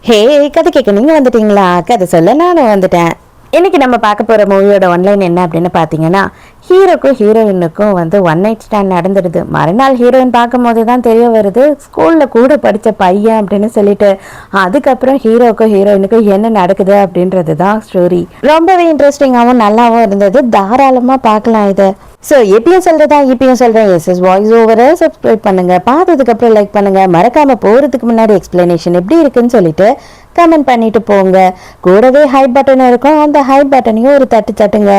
ஹே, கதை கேட்க நீங்க வந்துட்டீங்களா? கதை சொல்ல நானும் வந்துட்டேன். இன்னைக்கு நம்ம பார்க்க போற மூவியோட ஒன்லைன் என்ன அப்படின்னு பார்த்தீங்கன்னா, ஹீரோக்கும் ஹீரோயினுக்கும் ஒன் நைட் ஸ்டாண்ட் நடந்துடுது. மறுநாள் ஹீரோயின் பார்க்கும் போது தான் தெரிய வருது ஸ்கூல்ல கூட படித்த பையன் அப்படின்னு சொல்லிட்டு. அதுக்கப்புறம் ஹீரோக்கும் ஹீரோயினுக்கும் என்ன நடக்குது அப்படின்றது தான் ஸ்டோரி. ரொம்பவே இன்ட்ரெஸ்டிங்காகவும் நல்லாவும் இருந்தது. தாராளமாக பார்க்கலாம் இதை. ஸோ எப்பயும் சொல்றதா இப்பயும் சொல்றேன், எஸ்எஸ் வாய்ஸ் ஓவரை சப்ஸ்கிரைப் பண்ணுங்க. பார்த்ததுக்கு அப்புறம் லைக் பண்ணுங்க. மறக்காம போறதுக்கு முன்னாடி எக்ஸ்பிளனேஷன் எப்படி இருக்குன்னு சொல்லிட்டு கமெண்ட் பண்ணிட்டு போங்க. கூடவே ஹை பட்டன் இருக்கும், அந்த ஹை பட்டனையும் ஒரு தட்டு தட்டுங்க.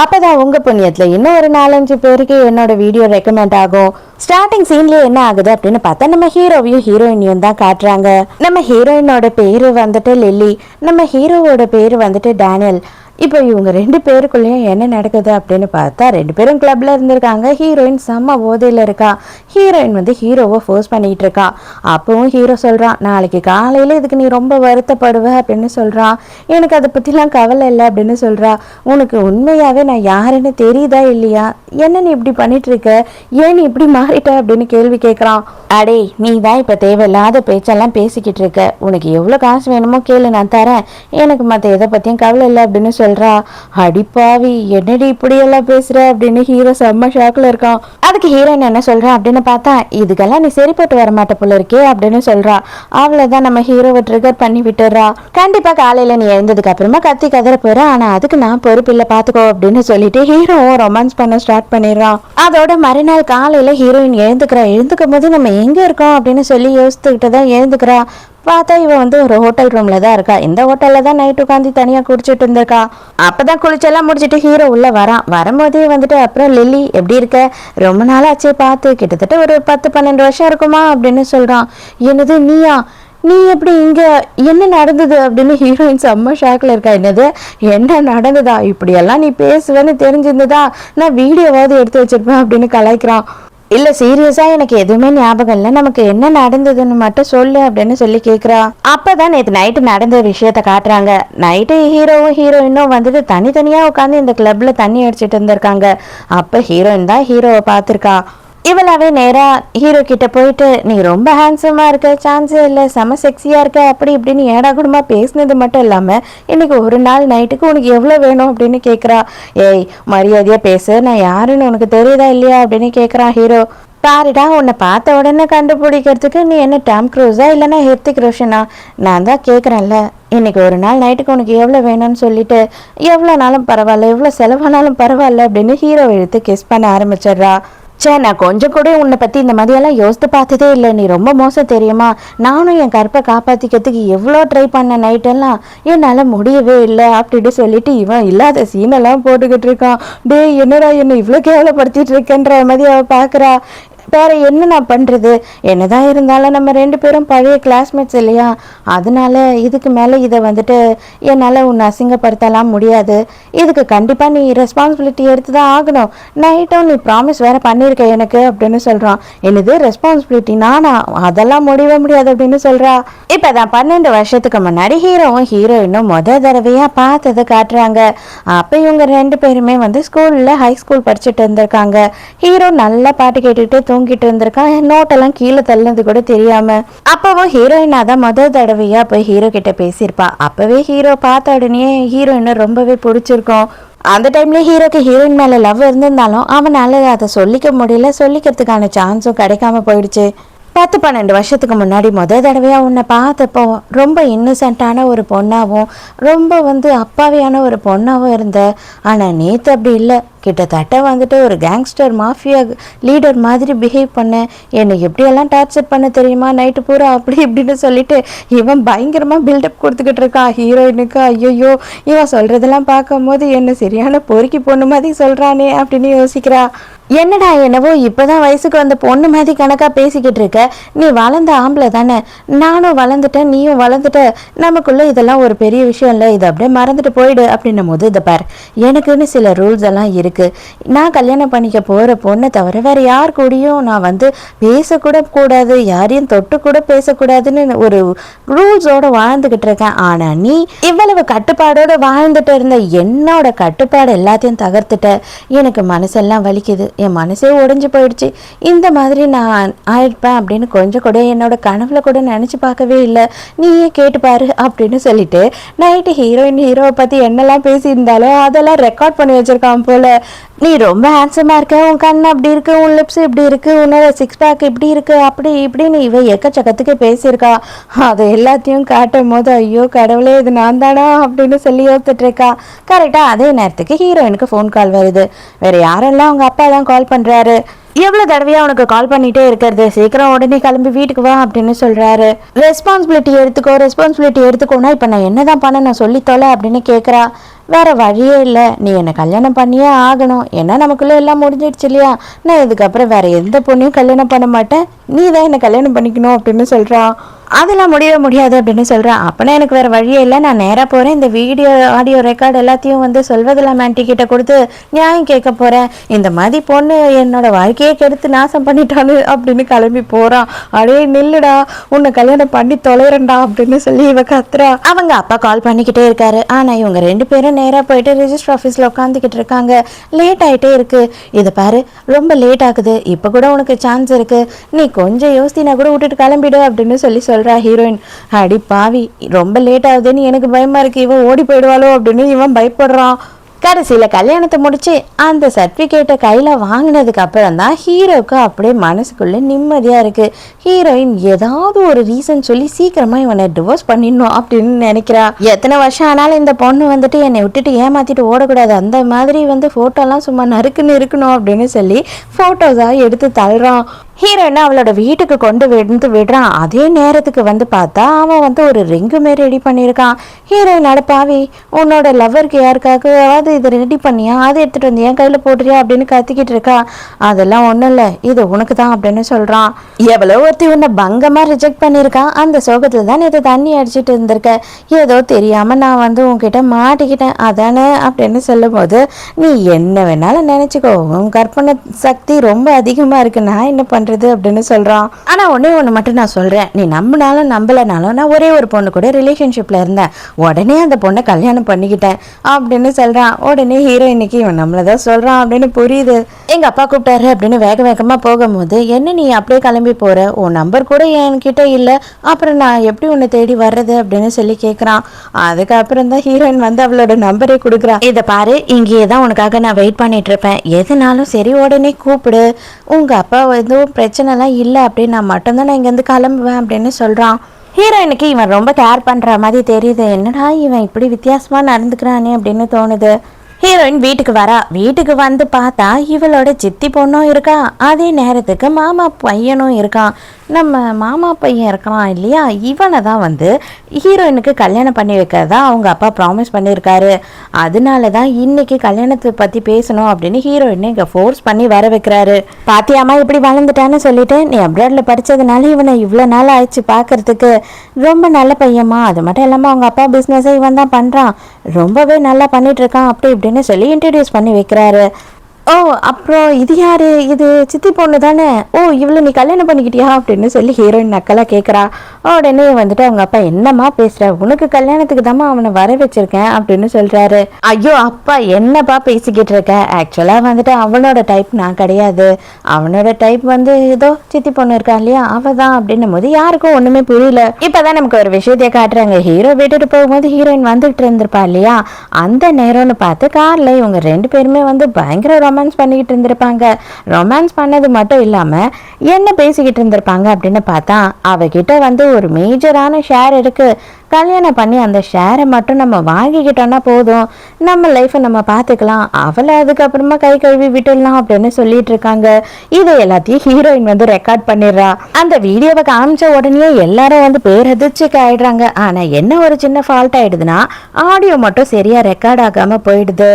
அப்பதான் உங்க புண்ணியத்துல இன்னும் ஒரு 4-5 பேருக்கு என்னோட வீடியோ ரெக்கமெண்ட் ஆகும். ஸ்டார்டிங் சீன்லயே என்ன ஆகுது அப்படின்னு பார்த்தா நம்ம ஹீரோவையும் ஹீரோயினையும் தான் காட்டுறாங்க. நம்ம ஹீரோயினோட பேரு லில்லி, நம்ம ஹீரோவோட பேரு டேனியல். இப்போ இவங்க 2 பேருக்குள்ளேயும் என்ன நடக்குது அப்படின்னு பார்த்தா 2 பேரும் கிளப்ல இருந்திருக்காங்க. ஹீரோயின் செம்ம போதையில இருக்கா. ஹீரோயின் ஹீரோவை ஃபோர்ஸ் பண்ணிட்டு இருக்கா. அப்பவும் ஹீரோ சொல்றான், நாளைக்கு காலையில இதுக்கு நீ ரொம்ப வருத்தப்படுவ அப்படின்னு சொல்றான். எனக்கு அதை பத்திலாம் கவலை இல்லை அப்படின்னு சொல்றா. உனக்கு உண்மையாவே நான் யாருன்னு தெரியுதா இல்லையா? என்ன நீ இப்படி பண்ணிட்டு இருக்க? ஏன் நீ இப்படி மாறிட்ட அப்படின்னு கேள்வி கேட்கறான். அடே, நீ தான் இப்ப தேவையில்லாத பேச்செல்லாம் பேசிக்கிட்டு இருக்க. உனக்கு எவ்வளவு காசு வேணுமோ கேளு, நான் தரேன். எனக்கு மத்த எதை பத்தியும் கவலை இல்லை அப்படின்னு சொல்றா. அடிப்பாவி, என்னடி இப்படி எல்லாம் பேசுற அப்படின்னு ஹீரோ செம்ம ஷாக்ல இருக்கான். அதுக்கு ஹீரோயின் என்ன சொல்றா அப்படின்னு பார்த்தா, இதுக்கெல்லாம் நீ சரிப்பட்டு வர மாட்ட போல இருக்கே அப்படின்னு சொல்றா. அவ்வளவுதான், நம்ம ஹீரோவை ட்ரிகர் பண்ணி விட்டுறா. கண்டிப்பா காலையில நீ எழுந்ததுக்கு அப்புறமா கத்தி கதற போற, ஆனா அதுக்கு நான் பொறுப்பில்லை பாத்துக்கோ அப்படின்னு சொல்லிட்டு ஹீரோவும் ரொமான்ஸ் பண்ண ஸ்டார்ட் பண்ணிடுறான். அதோட மறுநாள் காலையில ஹீரோயின் எழுந்துக்கும் போது நம்ம எங்க இருக்கோம் அப்படின்னு சொல்லி யோசித்துக்கிட்டு தான் எழுந்துக்கிறா. பார்த்தா இவன் ஒரு ஹோட்டல் ரூம்ல தான் இருக்கா. இந்த ஹோட்டல்ல தான் நைட் உட்காந்து தனியா குடிச்சிட்டு இருந்திருக்கா. அப்பதான் குளிச்செல்லாம் முடிச்சிட்டு ஹீரோ உள்ள வரான். வரும்போதே அப்புறம் லில்லி எப்படி இருக்க, ரொம்ப நாள் ஆச்சே பார்த்து, கிட்டத்தட்ட ஒரு 10-12 வருஷம் இருக்குமா அப்படின்னு சொல்றான். என்னது நீயா? நீ எப்படி இங்க? என்ன நடந்தது அப்படின்னு ஹீரோயின் செம்ம ஷாக்ல இருக்கா. என்னது என்ன நடந்ததா? இப்படியெல்லாம் நீ பேசுவேன்னு தெரிஞ்சிருந்ததா நான் வீடியோவாவது எடுத்து வச்சிருப்பேன் அப்படின்னு கலாய்க்கிறான். இல்ல சீரியஸா எனக்கு எதுவுமே ஞாபகம் இல்லை, நமக்கு என்ன நடந்ததுன்னு மட்டும் சொல்லு அப்படின்னு சொல்லி கேக்குறா. அப்பதான் நேற்று நைட்டு நடந்த விஷயத்த காட்டுறாங்க. நைட்டு ஹீரோவும் ஹீரோயினும் தனித்தனியா உட்காந்து இந்த கிளப்ல தண்ணி அடிச்சிட்டு இருந்திருக்காங்க. அப்ப ஹீரோயின் தான் ஹீரோவை பார்த்திருக்கா. இவளாவே நேரா ஹீரோ கிட்ட போயிட்டு, நீ ரொம்ப ஹேண்ட்ஸமா இருக்க, சான்ஸே இல்லை, செம செக்ஸியா இருக்க அப்படி இப்படின்னு ஏடா கூடமா பேசினது மட்டும் இல்லாம இன்னைக்கு ஒரு நாள் நைட்டுக்கு உனக்கு எவ்வளவு வேணும் அப்படின்னு கேக்குறா. ஏய், மரியாதையா பேசு, நான் யாருன்னு உனக்கு தெரியுதா இல்லையா அப்படின்னு கேக்குறான் ஹீரோ. பாருடா, உன்னை பார்த்த உடனே கண்டுபிடிக்கிறதுக்கு நீ என்ன டாம் க்ரூஸா இல்லைன்னா ஹிருத்திக் ரோஷனா? நான் தான் கேட்குறேன்ல, இன்னைக்கு ஒரு நாள் நைட்டுக்கு உனக்கு எவ்வளோ வேணும்னு சொல்லிட்டு எவ்வளோ நாளும் பரவாயில்ல, எவ்வளோ செலவானாலும் பரவாயில்ல அப்படின்னு ஹீரோ எடுத்து கிஸ் பண்ண ஆரம்பிச்சிடுறா. சே, நான் கொஞ்சம் கூட உன்னை பற்றி இந்த மாதிரியெல்லாம் யோசித்து பார்த்ததே இல்லை. நீ ரொம்ப மோசம் தெரியுமா? நானும் என் கற்பை காப்பாற்றிக்கிறதுக்கு எவ்வளோ ட்ரை பண்ண நைட்டெல்லாம் என்னால் முடியவே இல்லை அப்படின்னு சொல்லிட்டு இவன் இல்லாத சீனெல்லாம் போட்டுக்கிட்டு இருக்கான். டே, என்னடா என்னை இவ்வளோ கேவலப்படுத்திட்டு இருக்கேன்ற மாதிரி அவள் பார்க்குறா. வேற என்ன நான் பண்றது? என்னதான் இருந்தாலும் நம்ம 2 பேரும் பழைய கிளாஸ்மேட்ஸ் இல்லையா? அதனால இதுக்கு மேல இதை என்னால உன்னை அசிங்கப்படுத்தலாம் முடியாது. இதுக்கு கண்டிப்பா நீ ரெஸ்பான்சிபிலிட்டி எடுத்துதான் ஆகணும். நைட்டும் நீ ப்ராமிஸ் வேற பண்ணிருக்க எனக்கு அப்படின்னு சொல்றான். என்னது ரெஸ்பான்சிபிலிட்டி? நானா? அதெல்லாம் முடியவே முடியாது அப்படின்னு சொல்றா. இப்பதான் 12 வருஷத்துக்கு முன்னாடி ஹீரோவும் ஹீரோயினும் தடவையா பார்த்ததை காட்டுறாங்க. அப்ப இவங்க 2 பேருமே ஸ்கூல்ல ஹை ஸ்கூல் படிச்சுட்டு இருந்திருக்காங்க. ஹீரோ நல்லா பாட்டு கேட்டுட்டு தூங்கிட்டு இருந்திருக்கான். நோட்டெல்லாம் கீழே தள்ளினது கூட தெரியாம. அப்பவும் ஹீரோயினா தான் தடவையா போய் ஹீரோ கிட்ட பேசியிருப்பா. அப்பவே ஹீரோ பார்த்த உடனே ஹீரோயினை ரொம்பவே பிடிச்சிருக்கும். அந்த டைம்ல ஹீரோக்கு ஹீரோயின் மேல லவ் இருந்திருந்தாலும் அவனால அதை சொல்லிக்க முடியல, சொல்லிக்கிறதுக்கான சான்ஸும் கிடைக்காம போயிடுச்சு. 10-12 வருஷத்துக்கு முன்னாடி தடவையா உன்னை பார்த்தப்போ ரொம்ப இன்னசென்ட்டான ஒரு பொண்ணாவும் ரொம்ப அப்பாவியான ஒரு பொண்ணாவும் இருந்த. ஆனா நேத்து அப்படி இல்லை, கிட்டத்தட்ட ஒரு கேங்ஸ்டர் மாஃபியா லீடர் மாதிரி பிஹேவ் பண்ண. என்னை எப்படியெல்லாம் டார்ச்சர் பண்ண தெரியுமா நைட்டு பூரா அப்படி இப்படின்னு சொல்லிட்டு இவன் பயங்கரமாக பில்டப் கொடுத்துக்கிட்டு இருக்கான் ஹீரோயினுக்கு. ஐயோ, இவன் சொல்கிறதெல்லாம் பார்க்கும் போது என்ன சரியான பொறுக்கி பொண்ணு மாதிரி சொல்கிறானே அப்படின்னு யோசிக்கிறா. என்னடா என்னவோ இப்போதான் வயசுக்கு வந்த பொண்ணு மாதிரி கணக்காக பேசிக்கிட்டு இருக்க. நீ வளர்ந்த ஆம்பளை தானே, நானும் வளர்ந்துட்டேன், நீயும் வளர்ந்துட்ட, நமக்குள்ள இதெல்லாம் ஒரு பெரிய விஷயம் இல்லை, இதை அப்படியே மறந்துட்டு போயிடு அப்படின்னும் போது, இதை பார், எனக்குன்னு சில ரூல்ஸ் எல்லாம் இருக்கு. இருக்கு. நான் கல்யாணம் பண்ணிக்க போற பொண்ணை தவிர வேற யார் கூடயும் நான் வந்து பேசக்கூட கூடாது, யாரையும் தொட்டு கூட பேசக்கூடாதுன்னு ஒரு ரூல்ஸோட வாழ்ந்துகிட்டு இருக்கேன். ஆனா நீ இவ்வளவு கட்டுப்பாடோட வாழ்ந்துட்டு இருந்த என்னோட கட்டுப்பாடு எல்லாத்தையும் தகர்த்துட்ட. எனக்கு மனசெல்லாம் வலிக்குது, என் மனசே உடைஞ்சு போயிடுச்சு. இந்த மாதிரி நான் ஆயிருப்பேன் அப்படின்னு கொஞ்சம் கூட என்னோட கனவுல கூட நினைச்சு பார்க்கவே இல்லை. நீயே கேட்டுப்பாரு அப்படின்னு சொல்லிட்டு நைட்டு ஹீரோவை பத்தி என்னெல்லாம் பேசியிருந்தாலும் அதெல்லாம் ரெக்கார்ட் பண்ணி வச்சிருக்கான் போல. நீ ரொம்ப ஹேண்ட்ஸமா இருக்க, உன் கண் அப்படி இருக்கு, உன் லிப்ஸ் இப்படி இருக்கு, உன்னோட சிக்ஸ் பேக் இப்படி இருக்கு, அப்படி இப்படின்னு இவ எக்கச்சக்கத்துக்கு பேசியிருக்கா. அதை எல்லாத்தையும் காட்டும் போது ஐயோ கடவுளே இது நான் தானா அப்படின்னு சொல்லி யோசிச்சுட்டு இருக்கா. கரெக்டா அதே நேரத்துக்கு ஹீரோயினுக்கு ஃபோன் கால் வருது. வேற யாரெல்லாம் அவங்க அப்பா தான் கால் பண்றாரு. எவ்வளோ தடவையாக உனக்கு கால் பண்ணிகிட்டே இருக்கிறது, சீக்கிரம் உடனே கிளம்பி வீட்டுக்கு வா அப்படின்னு சொல்கிறாரு. ரெஸ்பான்சிபிலிட்டி எடுத்துக்கோனா இப்போ நான் என்ன தான் பண்ண நான் சொல்லித்தோல அப்படின்னு கேட்குறா. வேற வழியே இல்லை, நீ என்னை கல்யாணம் பண்ணியே ஆகணும், ஏன்னா நமக்குள்ளே எல்லாம் முடிஞ்சிடுச்சு இல்லையா, நான் இதுக்கப்புறம் வேற எந்த பொண்ணையும் கல்யாணம் பண்ண மாட்டேன், நீ தான் என்னை கல்யாணம் பண்ணிக்கணும் அப்படின்னு சொல்கிறான். அதெல்லாம் முடியவே முடியாது அப்படின்னு சொல்கிறேன். அப்போனா எனக்கு வேறு வழியே இல்லை, நான் நேராக போகிறேன், இந்த வீடியோ ஆடியோ ரெக்கார்டு எல்லாத்தையும் வந்து சொல்வதில்லாம் ஆண்டி கிட்ட கொடுத்து நியாயம் கேட்க போகிறேன். இந்த மாதிரி பொண்ணு என்னோட வாழ்க்கையை கெடுத்து நாசம் பண்ணிட்டானு அப்படின்னு கிளம்பி போகிறான். அடே நில்லுடா, உன்னை கல்யாணம் பண்ணி தொலைறண்டா அப்படின்னு சொல்லி இவ கத்துறா. அவங்க அப்பா கால் பண்ணிக்கிட்டே இருக்காரு. ஆனால் இவங்க ரெண்டு பேரும் நேராக போயிட்டு ரெஜிஸ்டர் ஆஃபீஸில் உட்காந்துக்கிட்டு இருக்காங்க. லேட் ஆகிட்டே இருக்கு. இதை பாரு, ரொம்ப லேட் ஆகுது, இப்போ கூட உனக்கு சான்ஸ் இருக்கு, நீ கொஞ்சம் யோசினா கூட விட்டுட்டு கிளம்பிடு அப்படின்னு சொல்லி சொல்றா ஹீரோயின். அடி பாவி, ரொம்ப லேட் ஆகுதுன்னு எனக்கு பயமா இருக்கு, இவன் ஓடி போயிடுவாளோ அப்படின்னு இவன் பயப்படுறான். கடைசியில் கல்யாணத்தை முடிச்சு அந்த சர்டிஃபிகேட்டை கையில் வாங்கினதுக்கு அப்புறம் தான் ஹீரோவுக்கு அப்படியே மனசுக்குள்ளே நிம்மதியாக இருக்குது. ஹீரோயின் ஏதாவது ஒரு ரீசன் சொல்லி சீக்கிரமாக இவனை டிவோர்ஸ் பண்ணிடணும் அப்படின்னு நினைக்கிறா. எத்தனை வருஷம் ஆனாலும் இந்த பொண்ணு வந்துட்டு என்னை விட்டுட்டு ஏமாற்றிட்டு ஓடக்கூடாது, அந்த மாதிரி வந்து ஃபோட்டோலாம் சும்மா நறுக்குன்னு இருக்கணும் அப்படின்னு சொல்லி ஃபோட்டோஸாக எடுத்து தள்ளுறான். ஹீரோயினை அவளோட வீட்டுக்கு கொண்டு விடுறான். அதே நேரத்துக்கு வந்து பார்த்தா அவன் வந்து ஒரு ரிங்குமே ரெடி பண்ணியிருக்கான். ஹீரோயின் அடப்பாவி, உன்னோட லவ்வருக்கு யாருக்காவது இதை ரெடி பண்ணியா, அதை எடுத்துகிட்டு வந்து என் கையில் போட்டுறியா அப்படின்னு கத்திக்கிட்டு இருக்கா. அதெல்லாம் ஒன்றும் இல்லை, இது உனக்கு தான் அப்படின்னு சொல்கிறான். எவ்வளோ ஒருத்தி உன்னை பங்கமாக ரிஜெக்ட் பண்ணியிருக்கான், அந்த சோகத்தில் தான் இது தண்ணி அடிச்சுட்டு இருந்திருக்க, ஏதோ தெரியாமல் நான் வந்து உன்கிட்ட மாட்டிக்கிட்டேன் அதானே அப்படின்னு சொல்லும் போது, நீ என்ன வேணாலும் நினச்சிக்கோ, உன் கற்பனை சக்தி ரொம்ப அதிகமாக இருக்கு, நான் என்ன பண்ணுறேன் அப்படின்னு சொல்றான். ஆனா ஒன்னே ஒண்ணு மட்டும் நான் சொல்றேன், நீ நம்பினாலும் நம்பலனாலும் நான் ஒரே ஒரு பொண்ணு கூட ரிலேஷன்ஷிப்ல இருந்தேன், உடனே அந்த பொண்ணை கல்யாணம் பண்ணிக்கிட்டேன் அப்படின்னு சொல்றான். உடனே ஹீரோயினுக்கு இவன் நம்மளதான் சொல்றான் அப்படின்னு புரியுது. எங்க அப்பா கூப்பிட்டாரு அப்படின்னு வேக வேகமா போகும்போது, என்ன நீ அப்படியே கிளம்பி போற, உன் நம்பர் கூட என்கிட்ட இல்லை, அப்புறம் நான் எப்படி உன்னை தேடி வர்றது அப்படின்னு சொல்லி கேட்குறான். அதுக்கப்புறம் தான் ஹீரோயின் வந்து அவளோட நம்பரே கொடுக்குறா. இதை பாரு, இங்கேயே தான் உனக்காக நான் வெயிட் பண்ணிட்டு இருப்பேன், எதுனாலும் சரி உடனே கூப்பிடு, உங்க அப்பா எதுவும் பிரச்சனைலாம் இல்லை அப்படின்னு நான் மட்டும்தான் நான் இங்கேருந்து கிளம்புவேன் அப்படின்னு சொல்கிறான். ஹீரோயினுக்கு இவன் ரொம்ப கேர் பண்ணுற மாதிரி தெரியுது. என்னடா இவன் இப்படி வித்தியாசமாக நடந்துக்கிறானே அப்படின்னு தோணுது. ஹீரோயின் வீட்டுக்கு வரா. வீட்டுக்கு வந்து பார்த்தா இவளோட சித்தி பொண்ணும் இருக்கா, அதே நேரத்துக்கு மாமா பையனும் இருக்கான். நம்ம மாமா பையன் இருக்கான் இல்லையா, இவனை தான் வந்து ஹீரோயினுக்கு கல்யாணம் பண்ணி வைக்கிறதா அவங்க அப்பா ப்ராமிஸ் பண்ணியிருக்காரு. அதனால தான் இன்னைக்கு கல்யாணத்தை பற்றி பேசணும் அப்படின்னு ஹீரோயினை இங்கே ஃபோர்ஸ் பண்ணி வர வைக்கிறாரு. பாத்தியாமா இப்படி வளர்ந்துட்டான்னு சொல்லிட்டு, நீ அப்ராட்ல படித்ததுனால இவனை இவ்வளோ நாள் ஆயிடுச்சு பார்க்கறதுக்கு, ரொம்ப நல்ல பையன்மா, அது மட்டும் இல்லாமல் அவங்க அப்பா பிஸ்னஸை இவன் தான் பண்ணுறான், ரொம்பவே நல்லா பண்ணிட்டு இருக்கான் அப்படி இப்படின்னு சொல்லி இன்ட்ரடியூஸ் பண்ணி வைக்கிறாரு. ஓ அப்புறம் இது யாரு, இது சித்தி பொண்ணு தானே, ஓ இவ்வளோ நீ கல்யாணம் பண்ணிக்கிட்டியா அப்படின்னு சொல்லி ஹீரோயின் நக்கலாக கேட்குறா. உடனே வந்துட்டு அவங்க அப்பா, என்னம்மா பேசுகிற, உனக்கு கல்யாணத்துக்கு தாம்மா அவனை வர வச்சிருக்கேன் அப்படின்னு சொல்கிறாரு. ஐயோ அப்பா என்னப்பா பேசிக்கிட்டு இருக்க, ஆக்சுவலாக வந்துட்டு அவனோட டைப் நான் கிடையாது, அவனோட டைப் வந்து ஏதோ சித்தி பொண்ணு இருக்கா இல்லையா அவ தான் அப்படின்னும் போது யாருக்கும் ஒன்றுமே புரியல. இப்போ தான் நமக்கு ஒரு விஷயத்தையே காட்டுறாங்க. ஹீரோ விட்டுட்டு போகும்போது ஹீரோயின் வந்துகிட்டு இருந்திருப்பா இல்லையா, அந்த நேரம்னு பார்த்து காரில் இவங்க ரெண்டு பேருமே வந்து பயங்கர ரொமான்ஸ் பண்ணிக்கிட்டு இருந்திருப்பாங்க. ரொமான்ஸ் பண்ணது மட்டும் இல்லாமல் என்ன பேசிக்கிட்டு இருந்திருப்பாங்க அப்படின்னு பார்த்தா, அவகிட்ட வந்து ஒரு மேஜரான ஷேர் இருக்கு, கல்யாணம் பண்ணி அந்த ஷேரை மட்டும் நம்ம வாங்கிக்கிட்டோம்னா போதும், நம்ம லைஃப்பை நம்ம பார்த்துக்கலாம், அவளை அதுக்கப்புறமா கை கழுவி விட்டுடலாம் அப்படின்னு சொல்லிட்டு இருக்காங்க. இதை எல்லாத்தையும் ஹீரோயின் வந்து ரெக்கார்ட் பண்ணிடுறா. அந்த வீடியோவை காமிச்ச உடனே எல்லாரும் வந்து பேரதிர்ச்சிக்கு ஆயிடுறாங்க. ஆனால் என்ன ஒரு சின்ன ஃபால்ட் ஆயிடுதுன்னா, ஆடியோ மட்டும் சரியா ரெக்கார்ட் ஆகாம போயிடுது.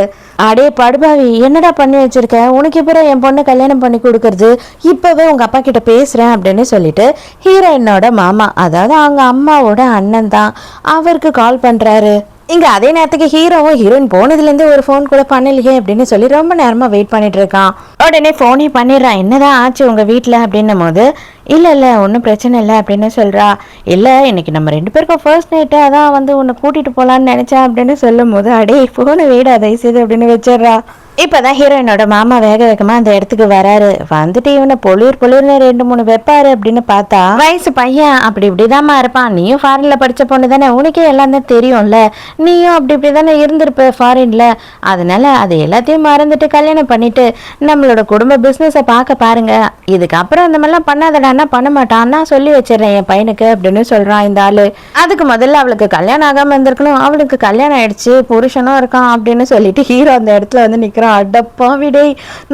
அடே படுபாவி, என்னடா பண்ணி வச்சிருக்க, உனக்கு இப்போ என் பொண்ணு கல்யாணம் பண்ணி கொடுக்கறது, இப்பவே உங்க அப்பா கிட்ட பேசுறேன் அப்படின்னு சொல்லிட்டு ஹீரோயினோட மாமா, அதாவது அவங்க அம்மாவோட அண்ணன் தான், அவருக்கு கால் பண்றாரு. இங்க அதே நேரத்துக்கு ஹீரோவும் ஹீரோயின் போனதுலேருந்து ஒரு ஃபோன் கூட பண்ணலையே அப்படின்னு சொல்லி ரொம்ப நேரமா வெயிட் பண்ணிட்டு இருக்கான். உடனே ஃபோனே பண்ணிடுறான். என்னதான் ஆச்சு உங்க வீட்டில் அப்படின்னும் போது இல்லை ஒன்றும் பிரச்சனை இல்லை அப்படின்னு சொல்கிறா. இல்லை இன்னைக்கு நம்ம 2 பேருக்கும் ஃபர்ஸ்ட் நைட்டு, அதான் வந்து உன்னை கூட்டிகிட்டு போகலான்னு நினச்சேன் அப்படின்னு சொல்லும் போது அடே ஃபோனை வீடா தயவுசெய்து அப்படின்னு வச்சிடுறா. இப்போதான் ஹீரோயினோட மாமா வேக வேகமாக அந்த இடத்துக்கு வராரு. வந்துட்டு இவனை பொலிர்னு 2-3 வைப்பாரு அப்படின்னு பார்த்தா வயசு பையன் அப்படி இப்படிதாம்மா இருப்பான். நீயும் ஃபாரின்ல படிச்ச பொண்ணு தானே, உனக்கே எல்லாம் தான் தெரியும்ல, நீயும் அப்படி இப்படி தானே இருந்திருப்ப ஃபாரின்ல, அதனால அது எல்லாத்தையும் மறந்துட்டு கல்யாணம் பண்ணிட்டு நம்மளோட குடும்ப பிஸ்னஸை பார்க்க பாருங்க. இதுக்கப்புறம் அந்த மாதிரிலாம் பண்ணாதடான்னா பண்ண மாட்டான், நான் சொல்லி வச்சிடறேன் என் பையனுக்கு அப்படின்னு சொல்றான் இந்த ஆளு. அதுக்கு முதல்ல அவளுக்கு கல்யாணம் ஆகாம இருந்திருக்கணும், அவளுக்கு கல்யாணம் ஆயிடுச்சு, புருஷனும் இருக்கான் அப்படின்னு சொல்லிட்டு ஹீரோ அந்த இடத்துல வந்து நிற்கிறான். அடப்பா விடை,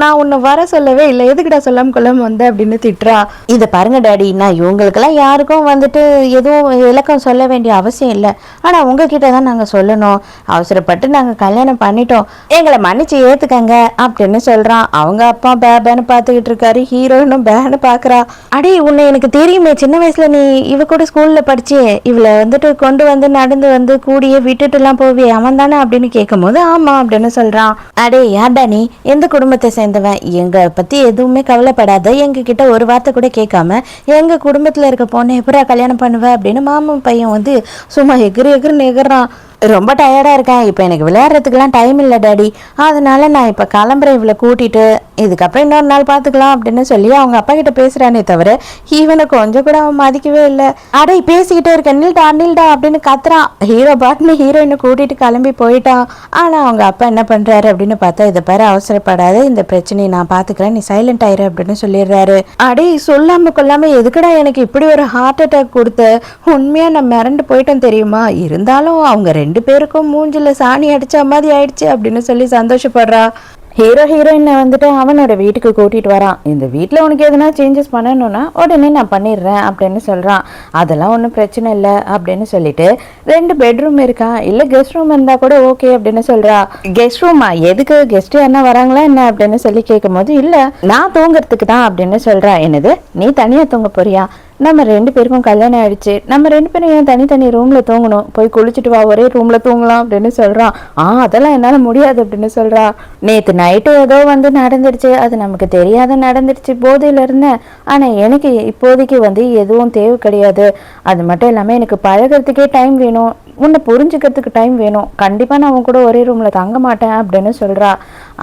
நான் உன்னை வர சொல்லவே இல்லை, எதுக்கிட்ட சொல்லாம கொள்ளாம வந்த அப்படின்னு திட்டுறா. இதை பாருங்க டாடி, நான் இவங்களுக்கெல்லாம் யாருக்கும் வந்துட்டு எதுவும் விளக்கம் சொல்ல வேண்டிய அவசியம் இல்லை, ஆனால் உங்ககிட்ட தான் நாங்கள் சொல்லணும், அவசரப்பட்டு நாங்கள் கல்யாணம் பண்ணிட்டோம், எங்களை மன்னிச்சு ஏற்றுக்கங்க அப்படின்னு சொல்கிறான். அவங்க அப்பா பேன்னு பார்த்துக்கிட்டு இருக்காரு, ஹீரோயினும் பேன்னு பார்க்குறா. அடே உன்னை எனக்கு தெரியுமே, சின்ன வயசில் நீ இவ கூட ஸ்கூலில் படிச்சியே, இவளை வந்துட்டு கொண்டு வந்து நடந்து வந்து கூடியே விட்டுட்டுலாம் போவியே அவன் தானே அப்படின்னு கேட்கும் போது ஆமாம் அப்படின்னு சொல்கிறான். அடே யார்டா நீ, எந்த குடும்பத்தை சேர்ந்தவன், எங்க பற்றி எதுவுமே கவலைப்படாத, எங்க கிட்ட ஒரு வார்த்தை கூட கேட்காம எங்க குடும்பத்தில் இருக்க பொண்ணை எப்படா கல்யாணம் பண்ணுவேன் அப்படின்னு மாமன் பையன் வந்து சும்மா எகிரி எகிறான். ரொம்ப டயர்டாக இருக்கேன், இப்போ எனக்கு விளையாடுறதுக்கெலாம் டைம் இல்லை டாடி, அதனால நான் இப்போ கிளம்புறேன் இவளை கூட்டிகிட்டு, இதுக்கப்புறம் இன்னொரு நாள் பார்த்துக்கலாம் அப்படின்னு சொல்லி அவங்க அப்பா கிட்ட பேசுகிறானே தவிர இவனை கொஞ்சம் கூட அவன் மதிக்கவே இல்லை. அடே பேசிக்கிட்டே இருக்க, நில்டா அப்படின்னு கத்துறான். ஹீரோ பாட்டுன்னு ஹீரோயினை கூட்டிகிட்டு கிளம்பி போயிட்டான். ஆனால் அவங்க அப்பா என்ன பண்ணுறாரு அப்படின்னு பார்த்தா, இதை பாரு அவசரப்படாத, இந்த பிரச்சனையை நான் பார்த்துக்கிறேன், நீ சைலண்ட் ஆயிரு அப்படின்னு சொல்லிடுறாரு. அடே சொல்லாமல் கொள்ளாமல் எதுக்குடா எனக்கு இப்படி ஒரு ஹார்ட் அட்டாக் கொடுத்த, உண்மையாக நான் மிரண்டு போயிட்டேன் தெரியுமா, இருந்தாலும் அவங்க 2 பேருக்கும் மூஞ்சில சாணி அடிச்ச மாதிரி ஆயிடுச்சு அப்படின்னு சொல்லி சந்தோஷப்படுறா. ஹீரோயினை வந்துட்டு அவனோட வீட்டுக்கு கூட்டிகிட்டு வரான். இந்த வீட்டில் உனக்கு எதுனா சேஞ்சஸ் பண்ணணும்னா உடனே நான் பண்ணிடுறேன் அப்படின்னு சொல்கிறான். அதெல்லாம் ஒன்றும் பிரச்சனை இல்லை அப்படின்னு சொல்லிட்டு 2 பெட்ரூம் இருக்கா, இல்லை கெஸ்ட் ரூம் இருந்தால் கூட ஓகே அப்படின்னு சொல்கிறா. கெஸ்ட் ரூமா, எதுக்கு கெஸ்ட்டு என்ன வராங்களா என்ன அப்படின்னு சொல்லி கேட்கும் போது இல்லை நான் தூங்குறதுக்கு தான் அப்படின்னு சொல்கிறா. என்னது நீ தனியாக தூங்க போறியா, நம்ம 2 பேருக்கும் கல்யாணம் ஆயிடுச்சு, நம்ம 2 பேரும் ஏன் தனித்தனி ரூமில் தூங்கணும், போய் குளிச்சுட்டு வா ஒரே ரூமில் தூங்கலாம் அப்படின்னு சொல்கிறான். அதெல்லாம் என்னால் முடியாது அப்படின்னு சொல்கிறா. நேற்று நைட்டு ஏதோ வந்து நடந்துடுச்சு, அது நமக்கு தெரியாத நடந்துடுச்சு, போதையில் இருந்தேன், ஆனால் எனக்கு இப்போதைக்கு வந்து எதுவும் தேவை கிடையாது, அது மட்டும் இல்லாமல் எனக்கு பழகிறதுக்கே டைம் வேணும், உன்னை புரிஞ்சுக்கிறதுக்கு டைம் வேணும், கண்டிப்பாக நான் உன் கூட ஒரே ரூமில் தங்க மாட்டேன் அப்படின்னு சொல்கிறா.